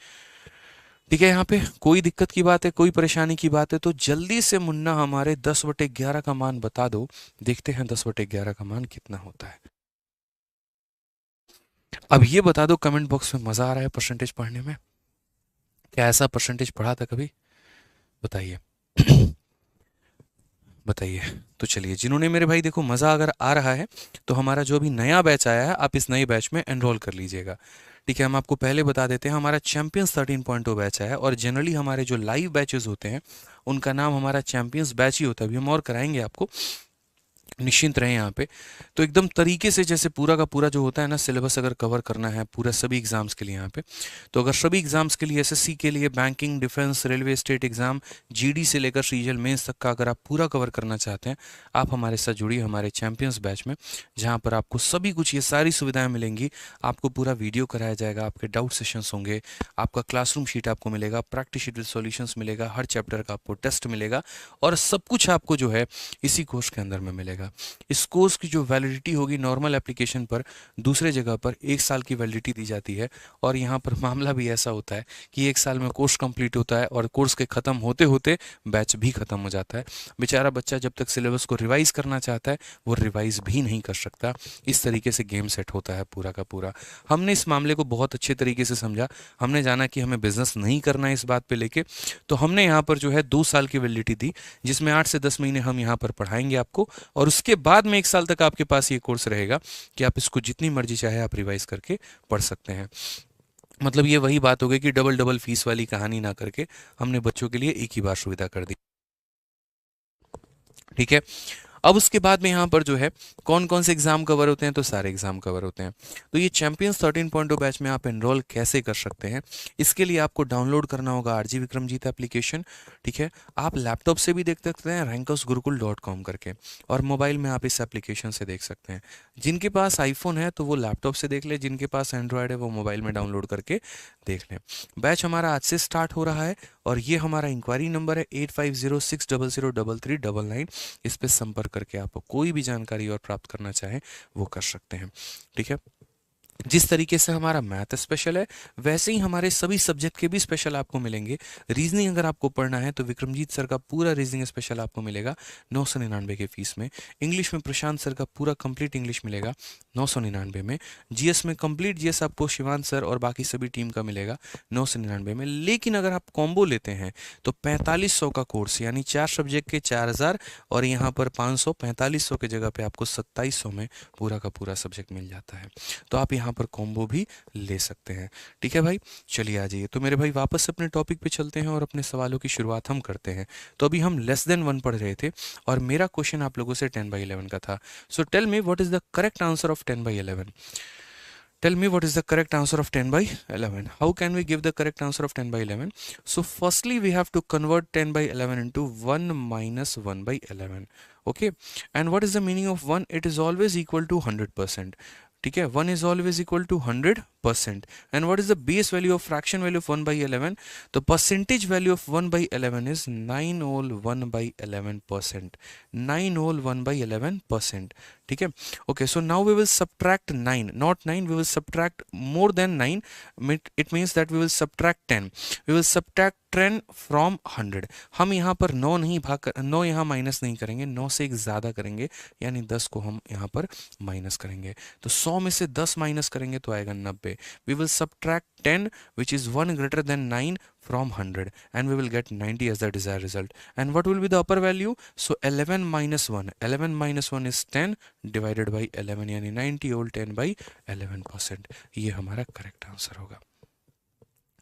ठीक है, यहाँ पे कोई दिक्कत की बात है, कोई परेशानी की बात है तो जल्दी से मुन्ना हमारे 10/11 का मान बता दो। देखते हैं 10/11 का मान कितना होता है। अब ये बता दो कमेंट बॉक्स में, मजा आ रहा है परसेंटेज पढ़ने में? क्या ऐसा परसेंटेज पढ़ा था कभी? बताइए। बताइए। तो चलिए, जिन्होंने मेरे भाई देखो मज़ा अगर आ रहा है तो हमारा जो अभी नया बैच आया है आप इस नए बैच में एनरोल कर लीजिएगा। ठीक है, हम आपको पहले बता देते हैं हमारा चैंपियंस 13.0 बैच है, और जनरली हमारे जो लाइव बैचेस होते हैं उनका नाम हमारा चैंपियंस बैच ही होता है। अभी हम और कराएंगे आपको, निश्चिंत रहें यहाँ पे। तो एकदम तरीके से जैसे पूरा का पूरा जो होता है ना सिलेबस अगर कवर करना है पूरा सभी एग्जाम्स के लिए यहाँ पे, तो अगर सभी एग्जाम्स के लिए एसएससी के लिए banking, defence, railway, state exam, GD से लेकर सीजीएल मेंस तक का अगर आप पूरा कवर करना चाहते हैं, आप हमारे साथ जुड़िए हमारे चैंपियंस बैच में, जहाँ पर आपको सभी कुछ ये सारी सुविधाएं मिलेंगी। आपको पूरा वीडियो कराया जाएगा, आपके डाउट सेशंस होंगे, आपका क्लासरूम शीट आपको मिलेगा, प्रैक्टिस शीट विद सॉल्यूशंस मिलेगा, हर चैप्टर का आपको टेस्ट मिलेगा, और सब कुछ आपको जो है इसी कोर्स के अंदर में मिलेगा। इस कोर्स की जो वैलिडिटी होगी नॉर्मल एप्लीकेशन पर दूसरे जगह पर 1 साल की वैलिडिटी दी जाती है, और यहाँ पर मामला भी ऐसा होता है कि 1 साल में कोर्स कंप्लीट होता है और कोर्स के ख़त्म होते होते बैच भी ख़त्म हो जाता है। बेचारा बच्चा जब तक सिलेबस को रिवाइज करना चाहता है वो रिवाइज भी नहीं कर सकता। इस तरीके से गेम सेट होता है पूरा का पूरा। हमने इस मामले को बहुत अच्छे तरीके से समझा, हमने जाना कि हमें बिजनेस नहीं करना है इस बात पे लेके, तो हमने यहाँ पर जो है 2 साल की वैलिडिटी दी, जिसमें 8 से 10 महीने हम यहाँ पर पढ़ाएंगे आपको, और उसके बाद में 1 साल तक आपके पास ये कोर्स रहेगा कि आप इसको जितनी मर्जी चाहे आप रिवाइज करके पढ़ सकते हैं। मतलब ये वही बात हो गई कि डबल डबल फीस वाली कहानी ना करके हमने बच्चों के लिए एक ही बार सुविधा कर दी। ठीक है, अब उसके बाद में यहाँ पर जो है कौन कौन से एग्जाम कवर होते हैं, तो सारे एग्जाम कवर होते हैं। तो ये चैंपियंस 13.0 बैच में आप एनरोल कैसे कर सकते हैं, इसके लिए आपको डाउनलोड करना होगा आरजी विक्रमजीत एप्लीकेशन। ठीक है, आप लैपटॉप से भी देख सकते हैं rankersgurukul.com करके, और मोबाइल में आप इस एप्लीकेशन से देख सकते हैं। जिनके पास आईफोन है तो वो लैपटॉप से देख ले, जिनके पास एंड्रॉयड है वो मोबाइल में डाउनलोड करके देख लें। बैच हमारा आज से स्टार्ट हो रहा है, और ये हमारा इंक्वायरी नंबर है 8506003399। इस पे संपर्क करके आप कोई भी जानकारी और प्राप्त करना चाहें वो कर सकते हैं। ठीक है, जिस तरीके से हमारा मैथ स्पेशल है वैसे ही हमारे सभी सब्जेक्ट के भी स्पेशल आपको मिलेंगे। रीजनिंग अगर आपको पढ़ना है तो विक्रमजीत सर का पूरा रीजनिंग स्पेशल आपको मिलेगा 999 के फीस में। इंग्लिश में प्रशांत सर का पूरा कंप्लीट इंग्लिश मिलेगा 999 में। जीएस में कंप्लीट जीएस आपको शिवान सर और बाकी सभी टीम का मिलेगा 999 में। लेकिन अगर आप कॉम्बो लेते हैं तो 4500 का कोर्स, यानी 4 सब्जेक्ट के 4000, और यहाँ पर 500, 4500 के जगह पे आपको 2700 में पूरा का पूरा सब्जेक्ट मिल जाता है। तो आप यहाँ पर कॉम्बो भी ले सकते हैं। ठीक है भाई, चलिए आ जाइए। तो मेरे भाई वापस से अपने टॉपिक पे चलते हैं और अपने सवालों की शुरुआत हम करते हैं। तो अभी हम लेस देन 1 पढ़ रहे थे और मेरा क्वेश्चन आप लोगों से 10/11 का था। So tell me what is the correct answer of 10/11। Tell me what is the correct answer of 10/11. How can we give the correct answer of 10/11? So firstly we have to convert 10/11 into 1 minus 1/11. Okay, and what is the meaning of 1? It is always equal to 100%. ठीक है, 1 is always equal to 100%. And what is the base value of fraction value of 1/11? The percentage value of 1/11 is 9 whole 1/11%. 9 whole 1/11%. ठीक है, okay, so now we will subtract 9, not 9, we will subtract more than 9. It means that we will subtract 10. We will subtract 10 from 100. हम यहाँ पर 9 नहीं भाग कर 9 यहाँ माइनस नहीं करेंगे, 9 से एक ज़्यादा करेंगे, यानी 10 को हम यहाँ पर माइनस करेंगे। तो 100 में से 10 माइनस करेंगे तो आएगा 90। We will subtract 10 which is 1 greater than 9 from 100 and we will get 90 as the desired result. And what will be the upper value? So 11 minus 1. 11 minus 1 is 10 divided by 11, यानी 90 whole 10/11%। ये हमारा करेक्ट आंसर होगा।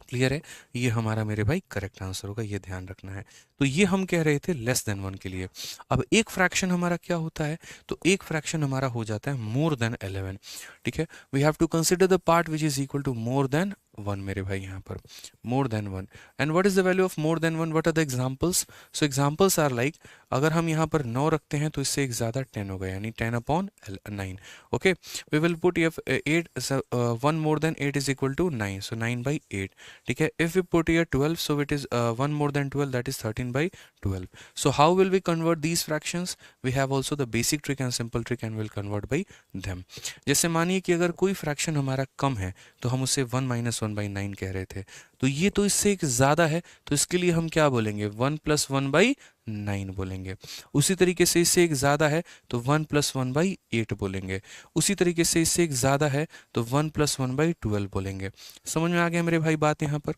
क्लियर है, ये हमारा मेरे भाई करेक्ट आंसर होगा, ये ध्यान रखना है। तो ये हम कह रहे थे लेस देन 1 के लिए। अब एक फ्रैक्शन हमारा क्या होता है, तो एक फ्रैक्शन हमारा हो जाता है मोर देन 11। ठीक है, we have to consider the part which is equal to more than 1 मेरे भाई, यहाँ पर more than 1। And what is the value of more than 1? What are the examples? So examples are like, अगर हम यहाँ पर 9 रखते हैं तो इससे एक ज़्यादा 10 होगा, यानी 10/9। Okay, we will put 8 1 more than 8 is equal to 9, so 9/8। ठीक है, if we put here 12, so it is 1 more than 12, that is 13/12. So how will we convert these fractions? We have also the basic trick and simple trick and we'll convert by them. जैसे मानिए कि अगर कोई फ्रैक्शन हमारा कम है तो हम उसे 1 minus 1/9 कह रहे थे, तो ये तो इससे एक ज़्यादा है, तो इसके लिए हम क्या बोलेंगे? 1 + 1/9 बोलेंगे। उसी तरीके से इससे एक ज़्यादा है तो 1 + 1/8 बोलेंगे। उसी तरीके से इससे एक ज़्यादा है तो 1 + 1/12 बोलेंगे। समझ में आ गया मेरे भाई बात यहाँ पर?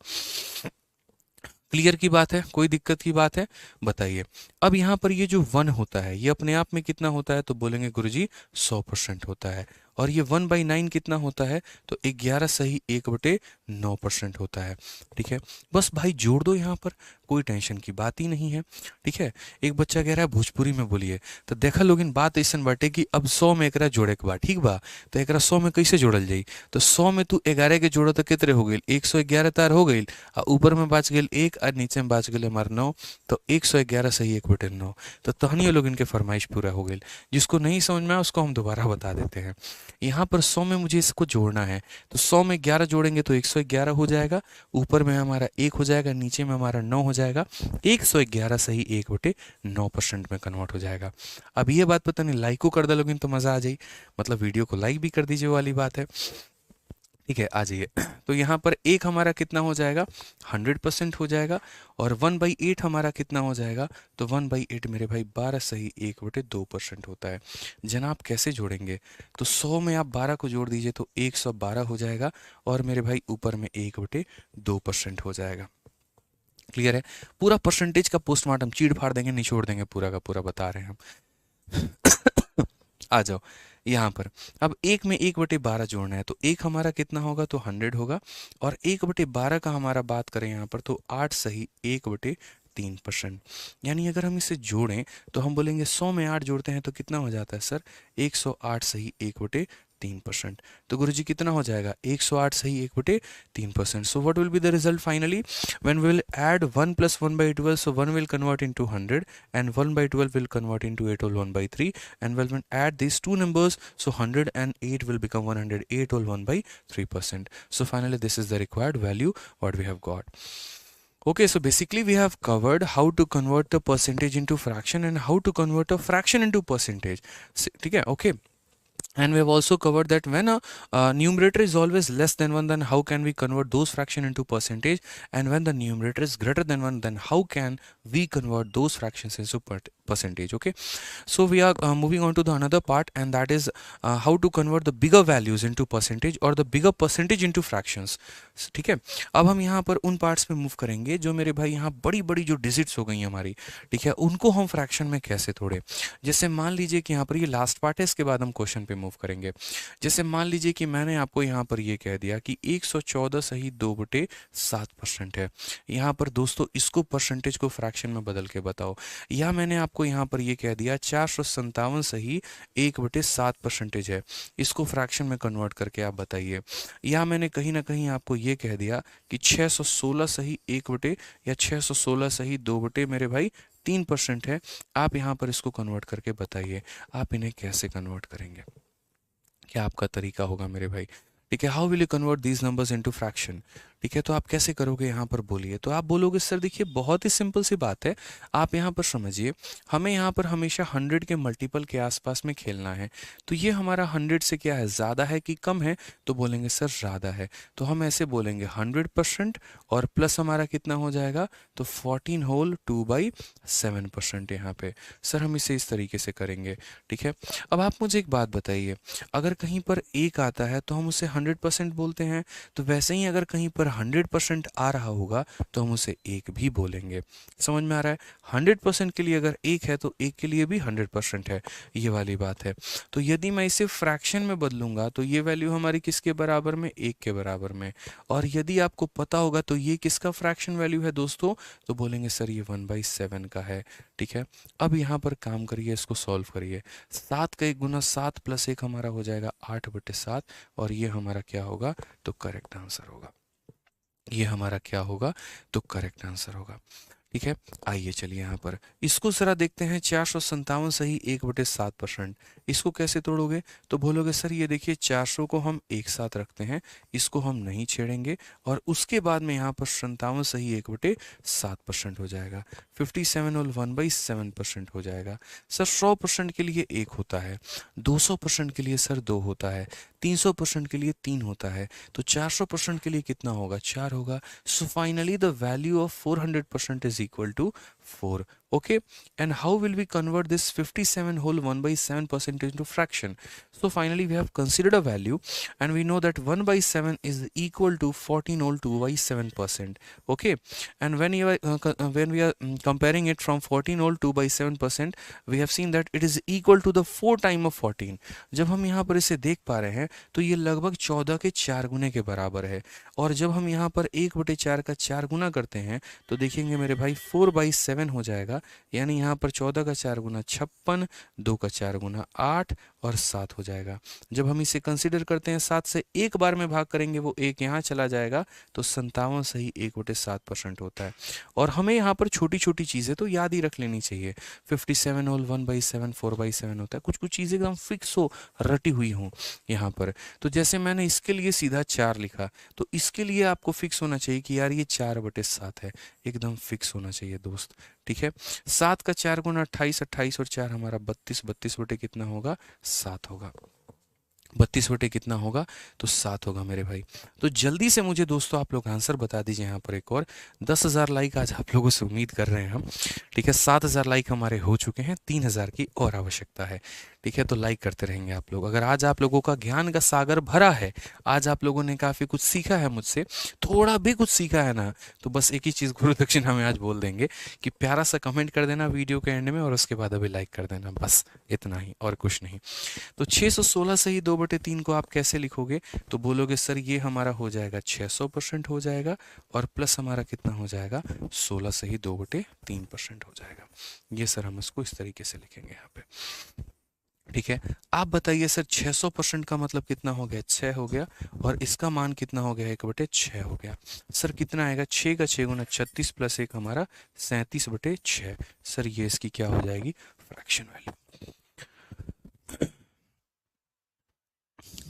क्लियर की बात है? कोई दिक्कत की बात है? बताइए। अब यहाँ पर ये जो 1 होता है ये अपने आप में कितना होता है, तो बोलेंगे गुरुजी 100% होता है। और ये 1/9 कितना होता है, तो 11 सही 1/9% होता है। ठीक है, बस भाई जोड़ दो यहाँ पर, कोई टेंशन की बात ही नहीं है। ठीक है, एक बच्चा कह रहा है भोजपुरी में बोलिए, तो देखा लोग इन बात ऐसा बाटे कि अब 100 में एकरा जोड़े के बाद, ठीक बा, तो एकरा 100 में कैसे जोड़ल जाई, तो 100 में तू 11 के जोड़ो तो कितने हो गई, 111 तार हो गई, और ऊपर में बच गई 1 और नीचे में बच गई हमारे 9, तो 111 सही 1/9। तो तहनियों लोग इनके फरमाइश पूरा हो गई। जिसको नहीं समझ में आया उसको हम दोबारा बता देते हैं। यहाँ पर 100 में मुझे इसको जोड़ना है, तो 100 में 11 जोड़ेंगे तो 111 हो जाएगा, ऊपर में हमारा 1 हो जाएगा, नीचे में हमारा 9 हो जाएगा, 111 सही 1/9% में कन्वर्ट हो जाएगा। अब ये बात पता नहीं लाइक को कर दे लोगिन तो मज़ा आ जाए, मतलब वीडियो को लाइक भी कर दीजिए वाली बात है। ठीक है, आ जाइए। तो यहाँ पर एक हमारा कितना हो जाएगा, 100% हो जाएगा, और 1/8 हमारा कितना हो जाएगा, तो 1/8 मेरे भाई 12 सही 1/2% होता है। जनाब कैसे जोड़ेंगे, तो 100 में आप 12 को जोड़ दीजिए तो 112 हो जाएगा, और मेरे भाई ऊपर में 1/2% हो जाएगा। क्लियर है, पूरा परसेंटेज का पोस्टमार्टम चीड़ फाड़ देंगे, निचोड़ देंगे, पूरा का पूरा बता रहे हैं हम। आ जाओ यहाँ पर, अब 1 में 1/12 जोड़ना है, तो 1 हमारा कितना होगा, तो 100 होगा, और 1/12 का हमारा बात करें यहाँ पर तो 8 सही 1/3%। यानी अगर हम इसे जोड़ें तो हम बोलेंगे 100 में 8 जोड़ते हैं तो कितना हो जाता है सर, 108 सही 1/3%। तो गुरुजी कितना हो जाएगा, 108 सही 1/3%। So what will be the result finally, when we will add 1 plus 1/12, so 1 will convert into 100 and 1/12 will convert into 8 whole 1/3, and when we add these two numbers, so 100 and 8 will become 108 whole 1/3%. So finally this is the required value what we have got. Okay, so basically we have covered how to convert the percentage into fraction and how to convert a fraction into percentage. ठीक है, okay. And we have also covered that when a numerator is always less than 1, then how can we convert those fraction into percentage, and when the numerator is greater than 1, then how can we convert those fractions into percentage. Okay, so we are moving on to the another part, and that is how to convert the bigger values into percentage or the bigger percentage into fractions. ठीक है, अब हम यहाँ पर उन पार्ट्स पे मूव करेंगे जो मेरे भाई यहाँ बड़ी बड़ी जो डिजिट्स हो गई हमारी, ठीक है, उनको हम फ्रैक्शन में कैसे तोड़े। जैसे मान लीजिए कि यहाँ पर ये लास्ट पार्ट है, इसके बाद हम क्वेश्चन पे मूव करेंगे। जैसे मान लीजिए कि मैंने आपको यहाँ पर ये कह दिया कि 114 सही 2/7% है। यहाँ पर दोस्तों इसको परसेंटेज को फ्रैक्शन में बदल के बताओ, या मैंने आपको यहाँ पर ये कह दिया 457 सही 1/7% है, इसको फ्रैक्शन में कन्वर्ट करके आप बताइए। या मैंने कहीं ना कहीं आपको ये कह दिया कि 616 सही 1 या 616 सही 2 मेरे भाई 3% है, आप यहाँ पर इसको कन्वर्ट करके बताइए आप इन्हें कैसे कन्वर्ट करेंगे, क्या आपका तरीका होगा मेरे भाई। ठीक है, how will you convert these numbers into fraction. ठीक है, तो आप कैसे करोगे यहाँ पर बोलिए, तो आप बोलोगे सर देखिए बहुत ही सिंपल सी बात है, आप यहाँ पर समझिए, हमें यहाँ पर हमेशा 100 के मल्टीपल के आसपास में खेलना है। तो ये हमारा 100 से क्या है, ज़्यादा है कि कम है, तो बोलेंगे सर ज़्यादा है, तो हम ऐसे बोलेंगे 100% और प्लस हमारा कितना हो जाएगा, तो 14 होल 2/7% यहाँ पे। सर हम इसे इस तरीके से करेंगे। ठीक है, अब आप मुझे एक बात बताइए, अगर कहीं पर 1 आता है तो हम उसे 100% बोलते हैं, तो वैसे ही अगर कहीं पर 100% आ रहा होगा तो हम उसे 1 भी बोलेंगे। समझ में आ रहा है, 100% के लिए अगर 1 है तो 1 के लिए भी 100% है, ये वाली बात है। तो यदि मैं इसे फ्रैक्शन में बदलूंगा तो ये वैल्यू हमारी किसके बराबर में, 1 के बराबर में। और यदि आपको पता होगा तो ये किसका फ्रैक्शन वैल्यू है दोस्तों, तो बोलेंगे सर ये 1/7 का है। ठीक है, अब यहाँ पर काम करिए, इसको सॉल्व करिए। 7 का 1 गुना 7 + 1 हमारा हो जाएगा 8/7, और ये हमारा क्या होगा, तो करेक्ट आंसर होगा। ये हमारा क्या होगा, तो करेक्ट आंसर होगा। ठीक है, आइए चलिए यहाँ पर इसको जरा देखते हैं। 457 सही 1/7%, इसको कैसे तोड़ोगे, तो बोलोगे सर ये देखिए 400 को हम एक साथ रखते हैं, इसको हम नहीं छेड़ेंगे, और उसके बाद में यहाँ पर 57 सही 1/7% हो जाएगा। 57 होल 1/7% हो जाएगा। सर 100% के लिए 1 होता है, 200% के लिए सर 2 होता है, 300% के लिए 3 होता है, तो 400% के लिए कितना होगा, 4 होगा। So finally the value of 400% is equal to 4. Okay, and how will we convert this 57 whole 1 by 7 percentage into fraction? So finally we have considered a value, and we know that 1 by 7 is equal to 14 whole 2 by 7%. Okay, and when we are comparing it from 14 whole 2 by 7%, we have seen that it is equal to the 4 time of 14. जब हम यहाँ पर इसे देख पा रहे हैं तो ये लगभग 14 के 4 गुने के बराबर है. और जब हम यहाँ पर 1/4 का 4 गुना करते हैं तो देखेंगे मेरे भाई 4/7 हो जाएगा. यानी यहाँ पर 14 का 4 गुना 56, 2 का 4 गुना 8 और 7 हो जाएगा. जब हम इसे कंसिडर करते हैं 7 से एक बार में भाग करेंगे, वो एक यहाँ चला जाएगा, तो 57 सही 1/7% होता है. और हमें यहाँ पर छोटी छोटी चीज़ें तो याद ही रख लेनी चाहिए. 57 होल 1/7 4/7 होता है. कुछ कुछ चीज़ें एकदम फिक्स हो, रटी हुई हों यहाँ पर. तो जैसे मैंने इसके लिए सीधा 4 लिखा, तो इसके लिए आपको फिक्स होना चाहिए कि यार ये 4/7 है. एकदम फिक्स होना चाहिए दोस्त. ठीक है, 7 का 4 गुना 28, 28 और 4 हमारा 32, 32 बटे कितना होगा? 7 होगा. 32 बटे कितना होगा? तो 7 होगा मेरे भाई. तो जल्दी से मुझे दोस्तों आप लोग आंसर बता दीजिए. यहाँ पर एक और 10,000 लाइक आज आप लोगों से उम्मीद कर रहे हैं हम. ठीक है, 7,000 लाइक हमारे हो चुके हैं, 3,000 की और आवश्यकता है. ठीक है, तो लाइक करते रहेंगे आप लोग. अगर आज आप लोगों का ज्ञान का सागर भरा है, आज आप लोगों ने काफ़ी कुछ सीखा है मुझसे, थोड़ा भी कुछ सीखा है ना, तो बस एक ही चीज़ गुरु दक्षिणा में आज बोल देंगे कि प्यारा सा कमेंट कर देना वीडियो के एंड में, और उसके बाद अभी लाइक कर देना. बस इतना ही और कुछ नहीं. तो 616 से ही 2/3 को आप कैसे लिखोगे? तो बोलोगे सर ये हमारा हो जाएगा 600% हो जाएगा, और प्लस हमारा कितना हो जाएगा? 16 से ही 2/3% हो जाएगा. ये सर हम इसको इस तरीके से लिखेंगे यहाँ पे. ठीक है, आप बताइए सर 600% का मतलब कितना हो गया? 6 हो गया, और इसका मान कितना हो गया? 1/6 हो गया. सर कितना आएगा? 6 का 6 गुना 36 प्लस 1 हमारा 37/6. सर ये इसकी क्या हो जाएगी? Fraction value.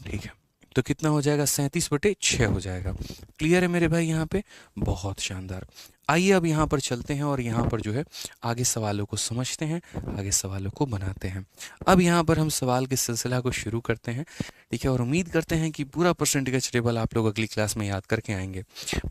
ठीक है, तो कितना हो जाएगा? 37/6 हो जाएगा. क्लियर है मेरे भाई यहाँ पे? बहुत शानदार. आइए अब यहाँ पर चलते हैं और यहाँ पर जो है आगे सवालों को समझते हैं, आगे सवालों को बनाते हैं. अब यहाँ पर हम सवाल के सिलसिला को शुरू करते हैं. ठीक है, और उम्मीद करते हैं कि पूरा परसेंटेज टेबल आप लोग अगली क्लास में याद करके आएंगे.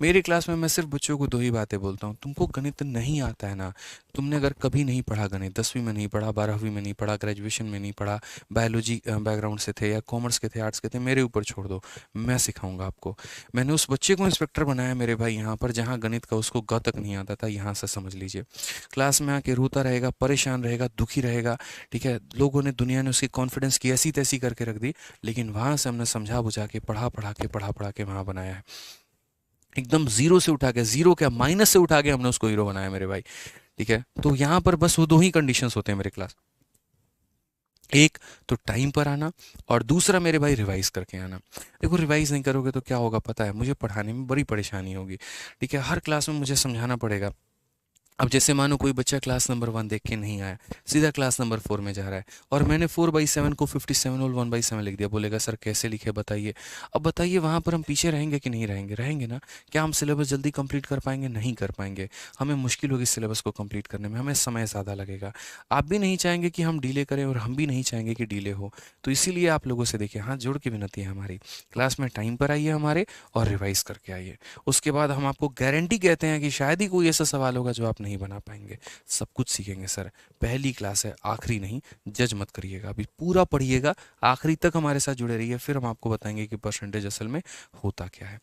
मेरी क्लास में मैं सिर्फ बच्चों को 2 ही बातें बोलता हूँ. तुमको गणित नहीं आता है ना, तुमने अगर कभी नहीं पढ़ा गणित, 10वीं में नहीं पढ़ा, 12वीं में नहीं पढ़ा, ग्रेजुएशन में नहीं पढ़ा, बायोलॉजी बैकग्राउंड से थे या कॉमर्स के थे, आर्ट्स के थे, मेरे ऊपर छोड़ दो, मैं सिखाऊंगा आपको. मैंने उस बच्चे को इंस्पेक्टर बनाया मेरे भाई यहाँ पर जहाँ गणित का उसको ग तक नहीं आता था. यहाँ से समझ लीजिए, क्लास में आके रोता रहेगा, परेशान रहेगा, दुखी रहेगा. ठीक है, लोगों ने, दुनिया ने उसकी कॉन्फिडेंस की ऐसी तैसी करके रख दी, लेकिन वहाँ से हमने समझा बुझा के, पढ़ा के वहाँ बनाया है. एकदम जीरो से उठा के, जीरो क्या माइनस से उठा के हमने उसको हीरो बनाया मेरे भाई. ठीक है, तो यहाँ पर बस वो 2 ही कंडीशंस होते हैं मेरे क्लास. एक तो टाइम पर आना, और दूसरा मेरे भाई रिवाइज करके आना. देखो रिवाइज नहीं करोगे तो क्या होगा पता है? मुझे पढ़ाने में बड़ी परेशानी होगी. ठीक है, हर क्लास में मुझे समझाना पड़ेगा. अब जैसे मानो कोई बच्चा क्लास नंबर 1 देख के नहीं आया, सीधा क्लास नंबर 4 में जा रहा है, और मैंने 4/7 को 57 और 1/7 लिख दिया. बोलेगा सर कैसे लिखे बताइए. अब बताइए वहाँ पर हम पीछे रहेंगे कि नहीं रहेंगे? रहेंगे ना. क्या हम सिलेबस जल्दी कंप्लीट कर पाएंगे? नहीं कर पाएंगे. हमें मुश्किल होगी सिलेबस को कंप्लीट करने में, हमें समय ज़्यादा लगेगा. आप भी नहीं चाहेंगे कि हम डिले करें, और हम भी नहीं चाहेंगे कि डिले हो. तो इसीलिए आप लोगों से देखिए, हाथ जोड़ के विनती है हमारी, क्लास में टाइम पर आइए हमारे, और रिवाइज करके आइए. उसके बाद हम आपको गारंटी कहते हैं कि शायद ही कोई ऐसा सवाल होगा जो आप नहीं बना पाएंगे. सब कुछ सीखेंगे सर. पहली क्लास है, आखिरी नहीं. जज मत करिएगा, अभी पूरा पढ़िएगा, आखिरी तक हमारे साथ जुड़े रहिए, फिर हम आपको बताएंगे कि परसेंटेज असल में होता क्या है.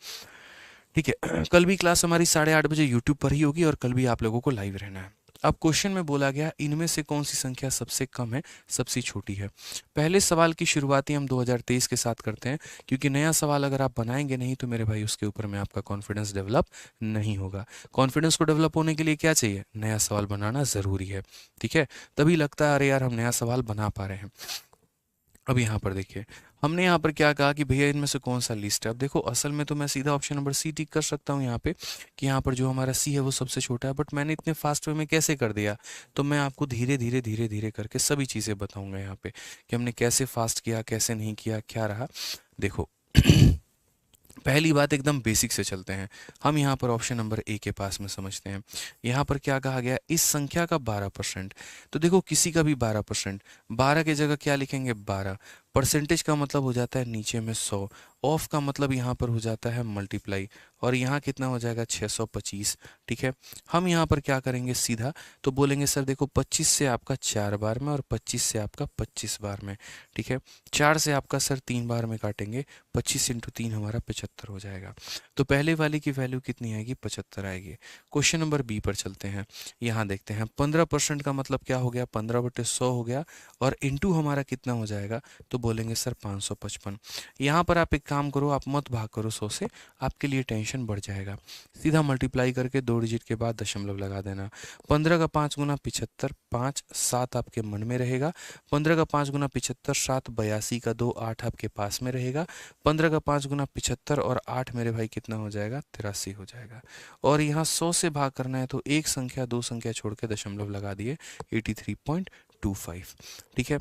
ठीक है, कल भी क्लास हमारी 8:30 बजे यूट्यूब पर ही होगी, और कल भी आप लोगों को लाइव रहना है. अब क्वेश्चन में बोला गया इनमें से कौन सी संख्या सबसे कम है, सबसे छोटी है. पहले सवाल की शुरुआती हम 2023 के साथ करते हैं, क्योंकि नया सवाल अगर आप बनाएंगे नहीं तो मेरे भाई उसके ऊपर में आपका कॉन्फिडेंस डेवलप नहीं होगा. कॉन्फिडेंस को डेवलप होने के लिए क्या चाहिए? नया सवाल बनाना ज़रूरी है. ठीक है, तभी लगता है अरे यार हम नया सवाल बना पा रहे हैं. अब यहाँ पर देखिए, हमने यहाँ पर क्या कहा कि भैया इनमें से कौन सा लिस्ट है. अब देखो असल में तो मैं सीधा ऑप्शन नंबर सी टिक कर सकता हूँ यहाँ पे, कि यहाँ पर जो हमारा सी है वो सबसे छोटा है. बट मैंने इतने फास्ट वे में कैसे कर दिया? तो मैं आपको धीरे धीरे करके सभी चीज़ें बताऊँगा यहाँ पे, कि हमने कैसे फास्ट किया, कैसे नहीं किया, क्या रहा. देखो पहली बात एकदम बेसिक से चलते हैं. हम यहाँ पर ऑप्शन नंबर ए के पास में समझते हैं. यहाँ पर क्या कहा गया? इस संख्या का 12%. तो देखो किसी का भी 12%, 12 की जगह क्या लिखेंगे? 12. परसेंटेज का मतलब हो जाता है नीचे में 100, ऑफ का मतलब यहाँ पर हो जाता है मल्टीप्लाई, और यहाँ कितना हो जाएगा 625। ठीक है, हम यहाँ पर क्या करेंगे सीधा, तो बोलेंगे सर देखो 25 से आपका 4 बार में और 25 से आपका 25 बार में। ठीक है, 4 से आपका सर 3 बार में काटेंगे, 25 इंटू 3 हमारा 75 हो जाएगा। तो पहले वाले की वैल्यू कितनी आएगी, 75 आएगी। क्वेश्चन नंबर बी पर चलते हैं। यहाँ देखते हैं 15% का मतलब क्या हो गया, 15/100 हो गया, और इंटू हमारा कितना हो जाएगा, तो बोलेंगे सर 555। यहाँ पर आप एक काम करो, आप मत भाग करो 100 से, आपके लिए टेंशन बढ़ जाएगा। सीधा मल्टीप्लाई करके 2 डिजिट के बाद दशमलव लगा देना। 15 का 5 गुना 75, 5 7 आपके मन में रहेगा। 15 का 5 गुना 75, 7 82 का 2 8 आपके पास में रहेगा। 15 का 5 गुना 75 और 8 मेरे भाई कितना हो जाएगा, 83 हो जाएगा। और यहाँ 100 से भाग करना है तो एक संख्या दो संख्या छोड़ के दशमलव लगा दिए, 83.25। ठीक है,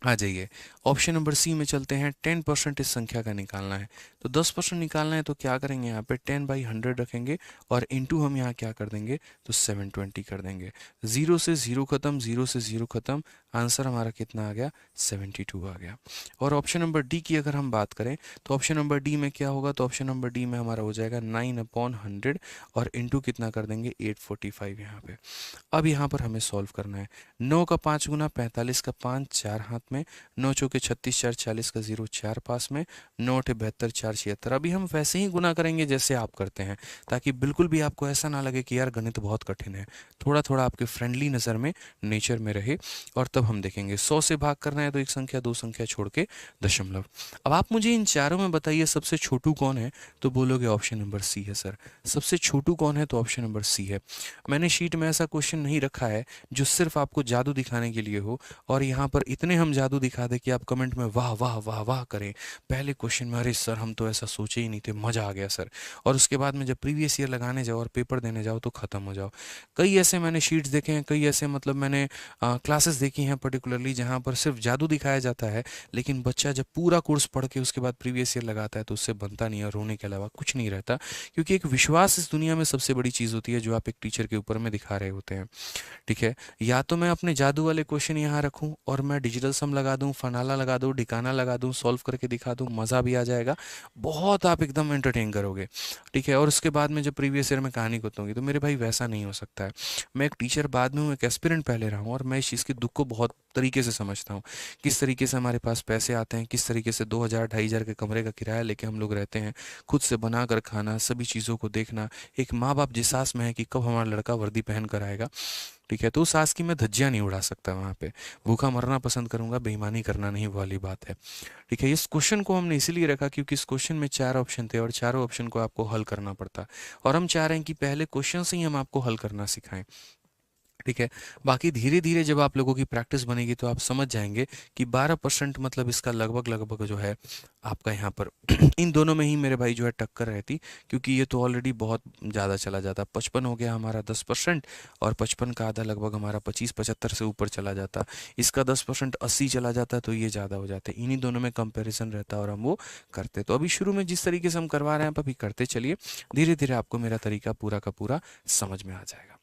आ जाइए ऑप्शन नंबर सी में चलते हैं। 10% इस संख्या का निकालना है, तो 10% निकालना है तो क्या करेंगे, यहाँ पे 10/100 रखेंगे और इनटू हम यहाँ क्या कर देंगे, तो 720 कर देंगे। 0 से 0 खत्म, 0 से 0 खत्म, आंसर हमारा कितना आ गया, 72 आ गया। और ऑप्शन नंबर डी की अगर हम बात करें तो ऑप्शन नंबर डी में क्या होगा, तो ऑप्शन नंबर डी में हमारा हो जाएगा 9/100 और इंटू कितना कर देंगे, 845 यहाँ पे। अब यहाँ पर हमें सॉल्व करना है। 9 का 5 गुना 45 का 5, 4 हाथ में, 9 चौके 36, 4 40 का 0, 4 पास में, 9 8 72, 4 76। अभी हम वैसे ही गुना करेंगे जैसे आप करते हैं, ताकि बिल्कुल भी आपको ऐसा ना लगे कि यार गणित बहुत कठिन है, थोड़ा थोड़ा आपके फ्रेंडली नज़र में, नेचर में रहे। और तब हम देखेंगे 100 से भाग करना है तो एक संख्या दो संख्या छोड़ के दशमलव। अब आप मुझे इन चारों में बताइए सबसे छोटू कौन है, तो बोलोगे ऑप्शन नंबर सी है सर। सबसे छोटू कौन है, तो ऑप्शन नंबर सी है। मैंने शीट में ऐसा क्वेश्चन नहीं रखा है जो सिर्फ आपको जादू दिखाने के लिए हो, और यहाँ पर इतने हम जादू दिखा दें कि आप कमेंट में वाह वाह वाह वाह करें पहले क्वेश्चन में, अरे सर हम तो ऐसा सोचे ही नहीं थे, मज़ा आ गया सर, और उसके बाद में जब प्रीवियस ईयर लगाने जाओ और पेपर देने जाओ तो ख़त्म हो जाओ। कई ऐसे मैंने शीट्स देखे हैं, कई ऐसे मतलब मैंने क्लासेस देखी हैं पर्टिकुलरली जहाँ पर सिर्फ जादू दिखाया जाता है, लेकिन बच्चा जब पूरा कोर्स पढ़ के उसके बाद प्रीवियस ईयर लगाता है तो उससे बनता नहीं है, रोने के अलावा कुछ नहीं रहता। क्योंकि एक विश्वास इस दुनिया में सबसे बड़ी चीज़ होती है जो आप एक टीचर के ऊपर में दिखा रहे होते हैं। ठीक है, या तो मैं अपने जादू वाले क्वेश्चन यहाँ रखूँ और मैं डिजिटल सम लगा दूँ, फनाला लगा दूँ, ठिकाना लगा दूँ, सॉल्व करके दिखा दूँ, मज़ा भी आ जाएगा, बहुत आप एकदम एंटरटेन करोगे। ठीक है, और उसके बाद में जब प्रीवियस ईयर में कहानी बताऊंगी तो मेरे भाई वैसा नहीं हो सकता है। मैं एक टीचर बाद में हूँ, एक एस्पिरेंट पहले रहा हूँ, और मैं इस चीज़ के दुख को बहुत तरीके से समझता हूँ। किस तरीके से हमारे पास पैसे आते हैं, किस तरीके से 2000 2500 के कमरे का किराया लेके हम लोग रहते हैं, खुद से बना कर खाना, सभी चीज़ों को देखना, एक माँ बाप जिस आस में है कि कब हमारा लड़का वर्दी पहन कर आएगा। ठीक है, तो उस आस की मैं धज्जियां नहीं उड़ा सकता वहाँ पे, भूखा मरना पसंद करूंगा, बेईमानी करना नहीं, वो वाली बात है। ठीक है, इस क्वेश्चन को हमने इसीलिए रखा क्योंकि इस क्वेश्चन में 4 ऑप्शन थे और चारों ऑप्शन को आपको हल करना पड़ता, और हम चाह रहे हैं कि पहले क्वेश्चन से ही हम आपको हल करना सिखाएं। ठीक है, बाकी धीरे धीरे जब आप लोगों की प्रैक्टिस बनेगी तो आप समझ जाएंगे कि 12% मतलब इसका लगभग लगभग जो है आपका यहाँ पर इन दोनों में ही मेरे भाई जो है टक्कर रहती, क्योंकि ये तो ऑलरेडी बहुत ज़्यादा चला जाता। 55 हो गया हमारा 10%, और 55 का आधा लगभग हमारा 25-75 से ऊपर चला जाता। इसका 10% 80 चला जाता तो ये ज़्यादा हो जाते। इन्हीं दोनों में कंपेरिजन रहता और हम वो करते। तो अभी शुरू में जिस तरीके से हम करवा रहे हैं आप अभी करते चलिए, धीरे धीरे आपको मेरा तरीका पूरा का पूरा समझ में आ जाएगा।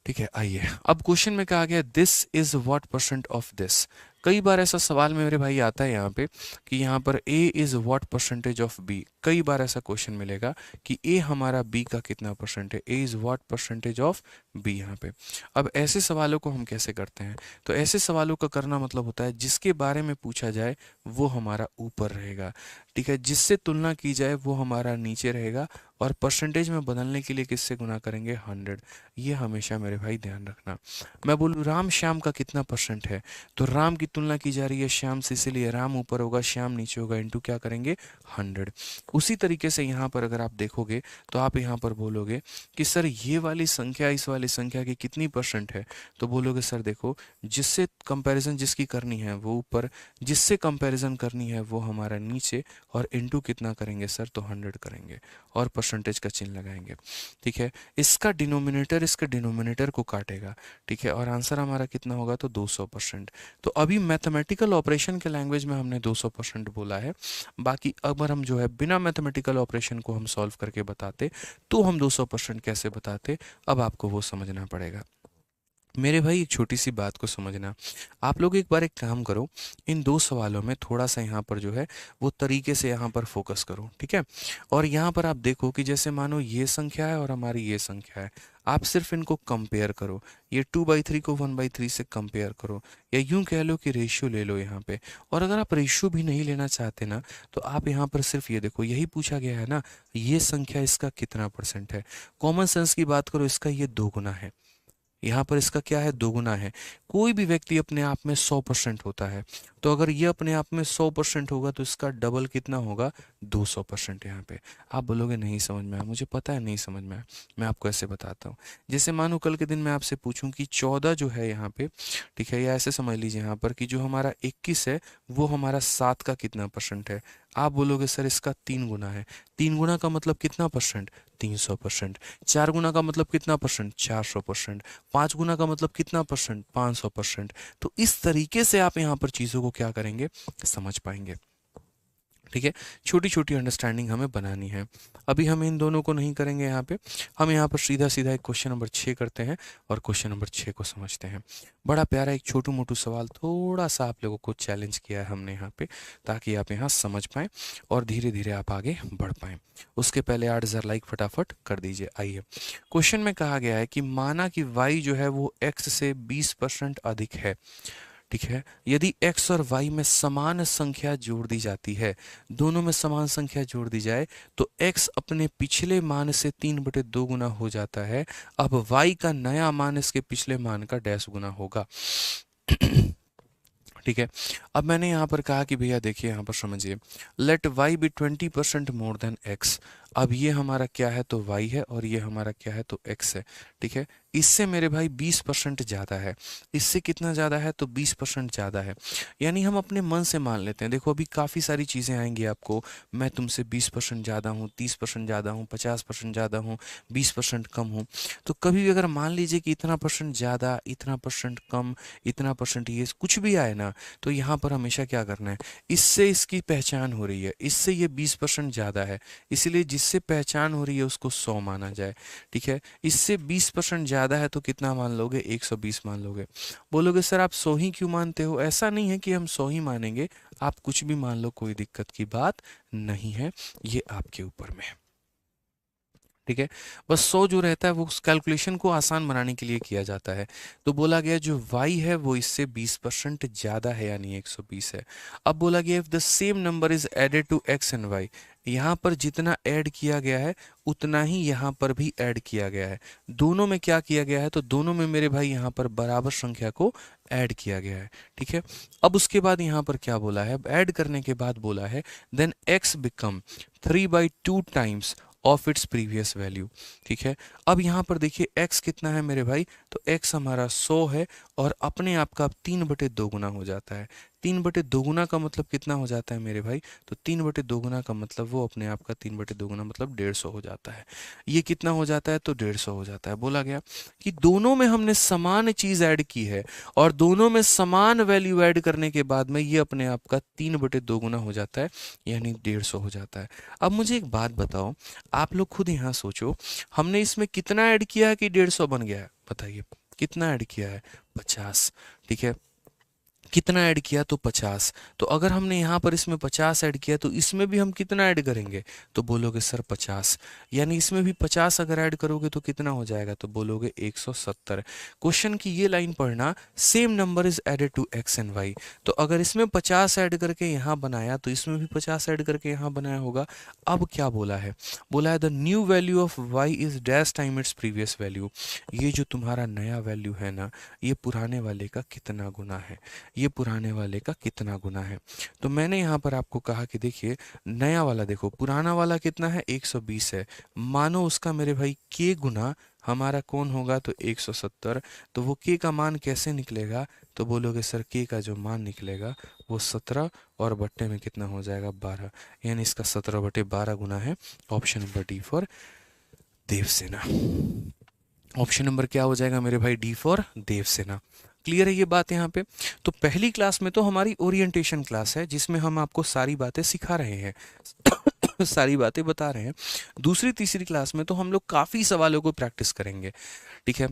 ठीक है, आइए अब क्वेश्चन में कहा गया this is what percent of this. कई बार ऐसा सवाल मेरे भाई आता है यहाँ पे कि यहाँ पर a is what percentage of b। कई बार ऐसा क्वेश्चन मिलेगा कि a हमारा b का कितना परसेंट है, a is what percentage of b यहाँ पे। अब ऐसे सवालों को हम कैसे करते हैं, तो ऐसे सवालों का करना मतलब होता है जिसके बारे में पूछा जाए वो हमारा ऊपर रहेगा। ठीक है, जिससे तुलना की जाए वो हमारा नीचे रहेगा, और परसेंटेज में बदलने के लिए किससे गुना करेंगे, 100। ये हमेशा मेरे भाई ध्यान रखना। मैं बोलूँ राम श्याम का कितना परसेंट है, तो राम की तुलना की जा रही है श्याम से, इसीलिए राम ऊपर होगा श्याम नीचे होगा, इंटू क्या करेंगे 100। उसी तरीके से यहाँ पर अगर आप देखोगे तो आप यहाँ पर बोलोगे कि सर ये वाली संख्या इस वाली संख्या की कितनी परसेंट है, तो बोलोगे सर देखो जिससे कंपैरिजन जिसकी करनी है वो ऊपर, जिससे कंपैरिजन करनी है वो हमारा नीचे, और इंटू कितना करेंगे सर, तो 100 करेंगे और परसेंटेज का चिन्ह लगाएंगे। ठीक है, इसका डिनोमिनेटर इसके डिनोमिनेटर को काटेगा। ठीक है, और आंसर हमारा कितना होगा, तो 200%। तो अभी मैथमेटिकल ऑपरेशन के लैंग्वेज में हमने 200% बोला है। बाकी अगर हम जो है बिना मैथमेटिकल ऑपरेशन को हम सॉल्व करके बताते तो हम 200% कैसे बताते, अब आपको वो समझना पड़ेगा। मेरे भाई एक छोटी सी बात को समझना। आप लोग एक बार एक काम करो, इन दो सवालों में थोड़ा सा यहाँ पर जो है वो तरीके से यहाँ पर फोकस करो, ठीक है। और यहाँ पर आप देखो कि जैसे मानो ये संख्या है और हमारी ये संख्या है, आप सिर्फ इनको कंपेयर करो। ये 2/3 को 1/3 से कंपेयर करो, या यूं कह लो कि रेशियो ले लो यहाँ पे। और अगर आप रेशियो भी नहीं लेना चाहते ना, तो आप यहाँ पर सिर्फ ये देखो, यही पूछा गया है ना, ये संख्या इसका कितना परसेंट है। कॉमन सेंस की बात करो, इसका ये 2 गुना है, यहाँ पर इसका क्या है, 2 गुना है। कोई भी व्यक्ति अपने आप में 100% होता है, तो अगर ये अपने आप में 100% होगा तो इसका डबल कितना होगा, 200% यहाँ पे। आप बोलोगे नहीं समझ में आया, मुझे पता है नहीं समझ में आया, मैं आपको ऐसे बताता हूँ। जैसे मानो कल के दिन मैं आपसे पूछूं कि 14 जो है यहाँ पे, ठीक है, या ऐसे समझ लीजिए यहाँ पर कि जो हमारा 21 है वो हमारा 7 का कितना परसेंट है। आप बोलोगे सर इसका 3 गुना है। 3 गुना का मतलब कितना परसेंट, 300%। 4 गुना का मतलब कितना परसेंट, 400%। 5 गुना का मतलब कितना परसेंट, 500%। तो इस तरीके से आप यहाँ पर चीज़ों को क्या करेंगे, समझ पाएंगे, ठीक है। छोटी छोटी अंडरस्टैंडिंग हमें बनानी है। अभी हम इन दोनों को नहीं करेंगे यहाँ पे, हम यहाँ पर सीधा सीधा एक क्वेश्चन नंबर 6 करते हैं और क्वेश्चन नंबर 6 को समझते हैं। बड़ा प्यारा एक छोटू मोटू सवाल, थोड़ा सा आप लोगों को चैलेंज किया है हमने यहाँ पे, ताकि आप यहाँ समझ पाएँ और धीरे धीरे आप आगे बढ़ पाएँ। उसके पहले 8,000 लाइक फटाफट कर दीजिए। आइए, क्वेश्चन में कहा गया है कि माना कि y जो है वो x से 20% अधिक है, ठीक है। यदि x और y में समान संख्या जोड़ दी जाती है, दोनों में समान संख्या जोड़ दी जाए, तो x अपने पिछले मान से 3/2 गुना हो जाता है। अब y का नया मान इसके पिछले मान का डैश गुना होगा। ठीक है। अब मैंने यहाँ पर कहा कि भैया देखिए, यहाँ पर समझिए, let y be 20% more than x। अब ये हमारा क्या है, तो y है, और ये हमारा क्या है, तो x है, ठीक है। इससे मेरे भाई 20% ज़्यादा है। इससे कितना ज़्यादा है, तो 20% ज़्यादा है। यानी हम अपने मन से मान लेते हैं। देखो अभी काफ़ी सारी चीज़ें आएंगी आपको, मैं तुमसे 20% ज़्यादा हूँ, 30% ज़्यादा हूँ, 50% ज़्यादा हूँ, 20% कम हूँ। तो कभी भी अगर मान लीजिए कि इतना परसेंट ज़्यादा, इतना परसेंट कम, इतना परसेंट ये कुछ भी आए ना, तो यहाँ पर हमेशा क्या करना है, इससे इसकी पहचान हो रही है, इससे ये 20% ज़्यादा है, इसलिए जिससे पहचान हो रही है उसको 100 माना जाए, ठीक है। इससे 20% ज़्यादा है तो कितना मान लोगे, 120 मान लोगे। बोलोगे सर आप 100 ही क्यों मानते हो, ऐसा नहीं है कि हम 100 ही मानेंगे, आप कुछ भी मान लो, कोई दिक्कत की बात नहीं है, ये आपके ऊपर में है, ठीक है। बस 100 जो रहता है वो उस कैलकुलेशन को आसान बनाने के लिए किया जाता है। तो बोला गया जो y है वो इससे 20% ज़्यादा है, यानी 120 है। अब बोला गया if the same number is added to x and y, यहाँ पर जितना ऐड किया गया है उतना ही यहाँ पर भी ऐड किया गया है। दोनों में क्या किया गया है, तो दोनों में मेरे भाई यहाँ पर बराबर संख्या को ऐड किया गया है, ठीक है। अब उसके बाद यहाँ पर क्या बोला है, ऐड करने के बाद बोला है then x become 3/2 times of its previous value, ठीक है। अब यहाँ पर देखिए x कितना है मेरे भाई, तो x हमारा 100 है, और अपने आप का 3/2 गुना हो जाता है। 3/2 गुना का मतलब कितना हो जाता है मेरे भाई, तो 3/2 गुना का मतलब वो अपने आप का 3/2 गुना मतलब 150 हो जाता है। ये कितना हो जाता है, तो 150 हो जाता है। बोला गया कि दोनों में हमने समान चीज ऐड की है, और दोनों में समान वैल्यू ऐड करने के बाद में ये अपने आप का 3/2 गुना हो जाता है, यानी 150 हो जाता है। अब मुझे एक बात बताओ, आप लोग खुद यहाँ सोचो, हमने इसमें कितना ऐड किया है कि 150 बन गया है, बताइए कितना ऐड किया है, 50, ठीक है। कितना ऐड किया, तो 50। तो अगर हमने यहाँ पर इसमें 50 ऐड किया, तो इसमें भी हम कितना ऐड करेंगे, तो बोलोगे सर 50, यानी इसमें भी 50 अगर ऐड करोगे तो कितना हो जाएगा, तो बोलोगे 170। क्वेश्चन की ये लाइन पढ़ना, same number is added to x and y। तो अगर इसमें 50 ऐड करके यहाँ बनाया, तो इसमें भी 50 ऐड करके यहाँ बनाया होगा। अब क्या बोला है, बोला है the new value of y is dash time it's previous value. ये जो तुम्हारा नया वैल्यू है ना, ये पुराने वाले का कितना गुना है, ये पुराने वाले का कितना गुना है। तो मैंने यहाँ पर आपको कहा कि देखिए नया वाला देखो, पुराना वाला कितना है, 120 है, मानो उसका मेरे भाई के गुना हमारा कौन होगा, तो 170। तो वो के का मान कैसे निकलेगा, तो बोलोगे सर के का जो मान निकलेगा वो 17 और बट्टे में कितना हो जाएगा, 12, यानी इसका 17/12 गुना है। Option number D for Devsena. Option number क्या हो जाएगा मेरे भाई, डी फॉर देवसेना। क्लियर है ये बात यहाँ पे। तो पहली क्लास में तो हमारी ओरिएंटेशन क्लास है, जिसमें हम आपको सारी बातें सिखा रहे हैं सारी बातें बता रहे हैं। दूसरी तीसरी क्लास में तो हम लोग काफ़ी सवालों को प्रैक्टिस करेंगे, ठीक है।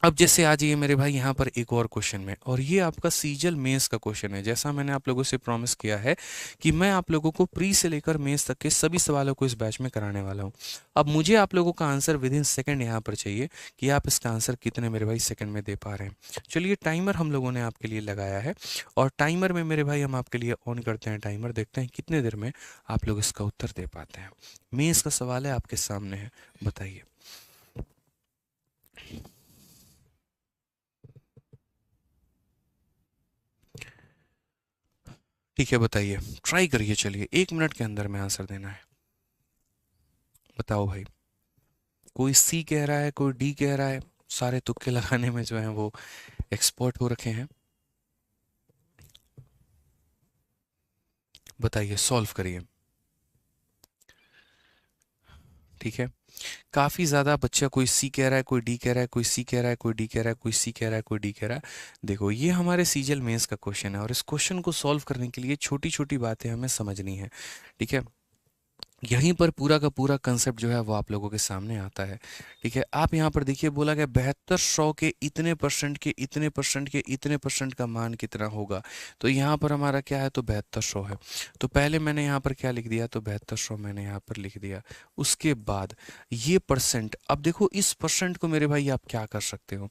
अब जैसे आ जाइए मेरे भाई यहाँ पर एक और क्वेश्चन में, और ये आपका सीजल मेंस का क्वेश्चन है। जैसा मैंने आप लोगों से प्रॉमिस किया है कि मैं आप लोगों को प्री से लेकर मेंस तक के सभी सवालों को इस बैच में कराने वाला हूँ। अब मुझे आप लोगों का आंसर विद इन सेकेंड यहाँ पर चाहिए कि आप इसका आंसर कितने मेरे भाई सेकंड में दे पा रहे हैं। चलिए टाइमर हम लोगों ने आपके लिए लगाया है, और टाइमर में मेरे भाई हम आपके लिए ऑन करते हैं टाइमर, देखते हैं कितने देर में आप लोग इसका उत्तर दे पाते हैं। मेंस का सवाल है, आपके सामने है, बताइए। ठीक है, बताइए, ट्राई करिए, चलिए 1 मिनट के अंदर में आंसर देना है। बताओ भाई। कोई सी कह रहा है, कोई डी कह रहा है। सारे तुक्के लगाने में जो है वो एक्सपर्ट हो रखे हैं। बताइए, सॉल्व करिए। ठीक है, काफी ज्यादा बच्चा, कोई सी कह रहा है, कोई डी कह रहा है, कोई सी कह रहा है, कोई डी कह रहा है, कोई सी कह रहा है, कोई डी कह रहा है। देखो, ये हमारे सीजल मेंस का क्वेश्चन है, और इस क्वेश्चन को सॉल्व करने के लिए छोटी छोटी बातें हमें समझनी है। ठीक है, यहीं पर पूरा का पूरा कंसेप्ट जो है वो आप लोगों के सामने आता है। ठीक है, आप यहाँ पर देखिए, बोला गया 7200 के इतने परसेंट के इतने परसेंट के इतने परसेंट का मान कितना होगा। तो यहाँ पर हमारा क्या है, तो 7200 है। तो पहले मैंने यहाँ पर क्या लिख दिया, तो 7200 मैंने यहाँ पर लिख दिया। उसके बाद ये परसेंट, अब देखो इस परसेंट को मेरे भाई आप क्या कर सकते हो,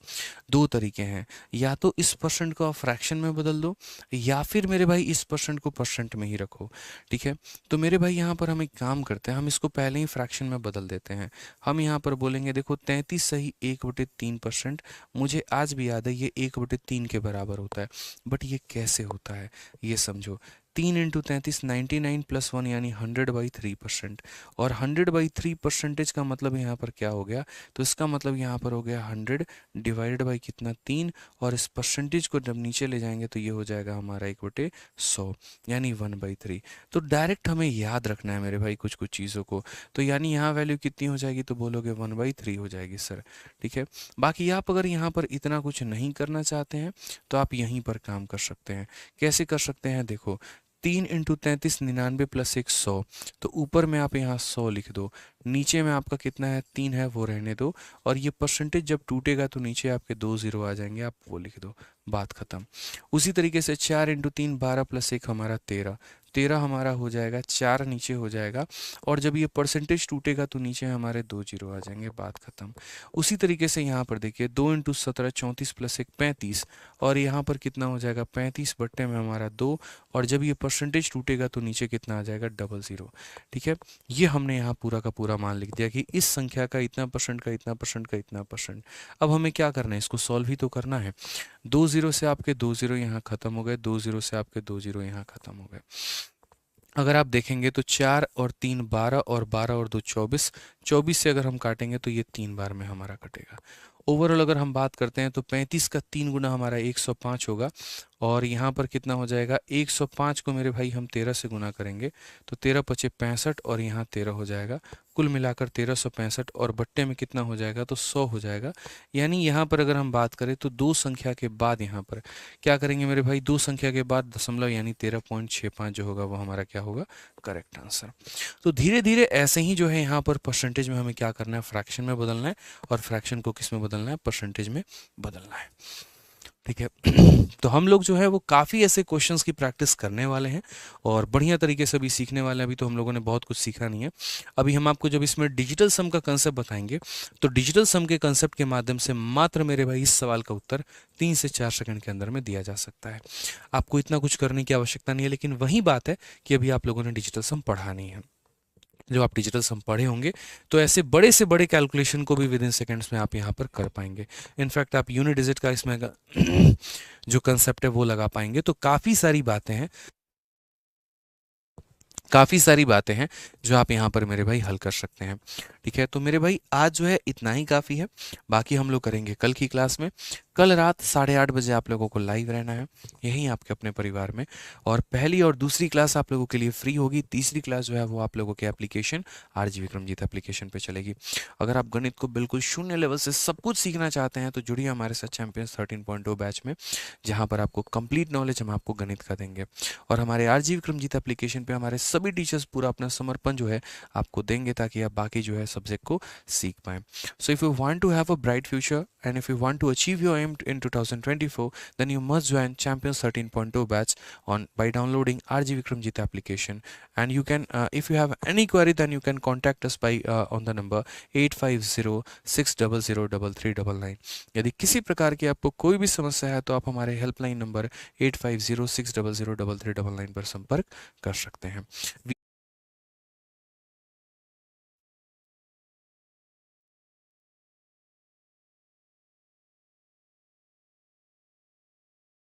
दो तरीके हैं। या तो इस परसेंट को आप फ्रैक्शन में बदल दो, या फिर मेरे भाई इस परसेंट को परसेंट में ही रखो। ठीक है, तो मेरे भाई यहाँ पर हम एक काम करते हैं, हम इसको पहले ही फ्रैक्शन में बदल देते हैं। हम यहाँ पर बोलेंगे, देखो 33 सही 1/3%। मुझे आज भी याद है ये 1/3 के बराबर होता है। बट ये कैसे होता है, ये समझो। 3 × 33 99 + 1 यानी 100/3%। और 100/3% का मतलब यहाँ पर क्या हो गया, तो इसका मतलब यहाँ पर हो गया 100 डिवाइडेड बाई कितना, 3। और इस परसेंटेज को जब नीचे ले जाएंगे तो ये हो जाएगा हमारा 1/100 यानी 1/3। तो डायरेक्ट हमें याद रखना है मेरे भाई कुछ कुछ चीज़ों को। तो यानी यहाँ वैल्यू कितनी हो जाएगी, तो बोलोगे 1/3 हो जाएगी सर। ठीक है, बाकी आप अगर यहाँ पर इतना कुछ नहीं करना चाहते हैं तो आप यहीं पर काम कर सकते हैं। कैसे कर सकते हैं, देखो 3 × 33 99 + 1 100। तो ऊपर में आप यहाँ 100 लिख दो, नीचे में आपका कितना है, 3 है, वो रहने दो। और ये परसेंटेज जब टूटेगा तो नीचे आपके 2 जीरो आ जाएंगे, आप वो लिख दो, बात खत्म। उसी तरीके से 4 × 3 12 + 1 हमारा 13। 13 हमारा हो जाएगा, 4 नीचे हो जाएगा। और जब ये परसेंटेज टूटेगा तो नीचे हमारे 2 जीरो आ जाएंगे, बात खत्म। उसी तरीके से यहाँ पर देखिए 2 × 17 34 + 1 35। और यहाँ पर कितना हो जाएगा, 35 बट्टे में हमारा 2। और जब ये परसेंटेज टूटेगा तो नीचे कितना आ जाएगा, 00। ठीक है, ये हमने यहाँ पूरा का पूरा मान लिख दिया कि इस संख्या का इतना परसेंट का इतना परसेंट का इतना परसेंट। अब हमें क्या करना है, इसको सॉल्व ही तो करना है। 2 जीरो से आपके 2 जीरो यहाँ खत्म हो गए, 2 जीरो से आपके 2 जीरो यहाँ खत्म हो गए। अगर आप देखेंगे तो 4 और 3 12, और 12 और 2 24। 24 से अगर हम काटेंगे तो ये 3 बार में हमारा कटेगा। ओवरऑल अगर हम बात करते हैं तो 35 का 3 गुना हमारा 105 होगा। और यहाँ पर कितना हो जाएगा, 105 को मेरे भाई हम 13 से गुना करेंगे तो 13 पचे 65, और यहाँ 13 हो जाएगा। कुल मिलाकर 1365, और बट्टे में कितना हो जाएगा, तो 100 हो जाएगा। यानी यहाँ पर अगर हम बात करें तो दो संख्या के बाद यहाँ पर क्या करेंगे मेरे भाई, दो संख्या के बाद दशमलव यानी 13.65 जो होगा वो हमारा क्या होगा, करेक्ट आंसर। तो धीरे धीरे ऐसे ही जो है यहाँ पर परसेंटेज में हमें क्या करना है, फ्रैक्शन में बदलना है। और फ्रैक्शन को किस में बदलना है, परसेंटेज में बदलना है। ठीक है, तो हम लोग जो है वो काफ़ी ऐसे क्वेश्चंस की प्रैक्टिस करने वाले हैं, और बढ़िया तरीके से भी सीखने वाले हैं। अभी तो हम लोगों ने बहुत कुछ सीखा नहीं है। अभी हम आपको जब इसमें डिजिटल सम का कंसेप्ट बताएंगे तो डिजिटल सम के कंसेप्ट के माध्यम से मात्र मेरे भाई इस सवाल का उत्तर 3 से 4 सेकंड के अंदर में दिया जा सकता है। आपको इतना कुछ करने की आवश्यकता नहीं है, लेकिन वही बात है कि अभी आप लोगों ने डिजिटल सम पढ़ा नहीं है। जब आप डिजिटल सम पढ़े होंगे तो ऐसे बड़े से बड़े कैलकुलेशन को भी विद इन सेकेंड्स में आप यहाँ पर कर पाएंगे। इनफैक्ट आप यूनिट डिजिट का इसमें जो कंसेप्ट है वो लगा पाएंगे। तो काफ़ी सारी बातें हैं जो आप यहाँ पर मेरे भाई हल कर सकते हैं। ठीक है, तो मेरे भाई आज जो है इतना ही काफ़ी है। बाकी हम लोग करेंगे कल की क्लास में। कल रात 8:30 बजे आप लोगों को लाइव रहना है यहीं आपके अपने परिवार में। और पहली और दूसरी क्लास आप लोगों के लिए फ्री होगी। तीसरी क्लास जो है वो आप लोगों के एप्लीकेशन आरजी विक्रमजीत एप्लीकेशन पे चलेगी। अगर आप गणित को बिल्कुल शून्य लेवल से सब कुछ सीखना चाहते हैं तो जुड़िए हमारे साथ चैंपियंस 13.0 बैच में, जहाँ पर आपको कंप्लीट नॉलेज हम आपको गणित का देंगे। और हमारे आरजी विक्रमजीत एप्लीकेशन पे हमारे सभी सभी टीचर्स पूरा अपना समर्पण जो है आपको देंगे ताकि आप बाकी जो है सब्जेक्ट को सीख पाएँ। So if you want to have a bright future and if you want to achieve your aim in 2024, then you must join Champions 13.2 batch on by downloading RG Vikramjit application. And you can, if you have any query, then you can contact us by on the number 8506003399। यदि किसी प्रकार की आपको कोई भी समस्या है तो आप हमारे हेल्पलाइन नंबर 8506003399 पर संपर्क कर सकते हैं।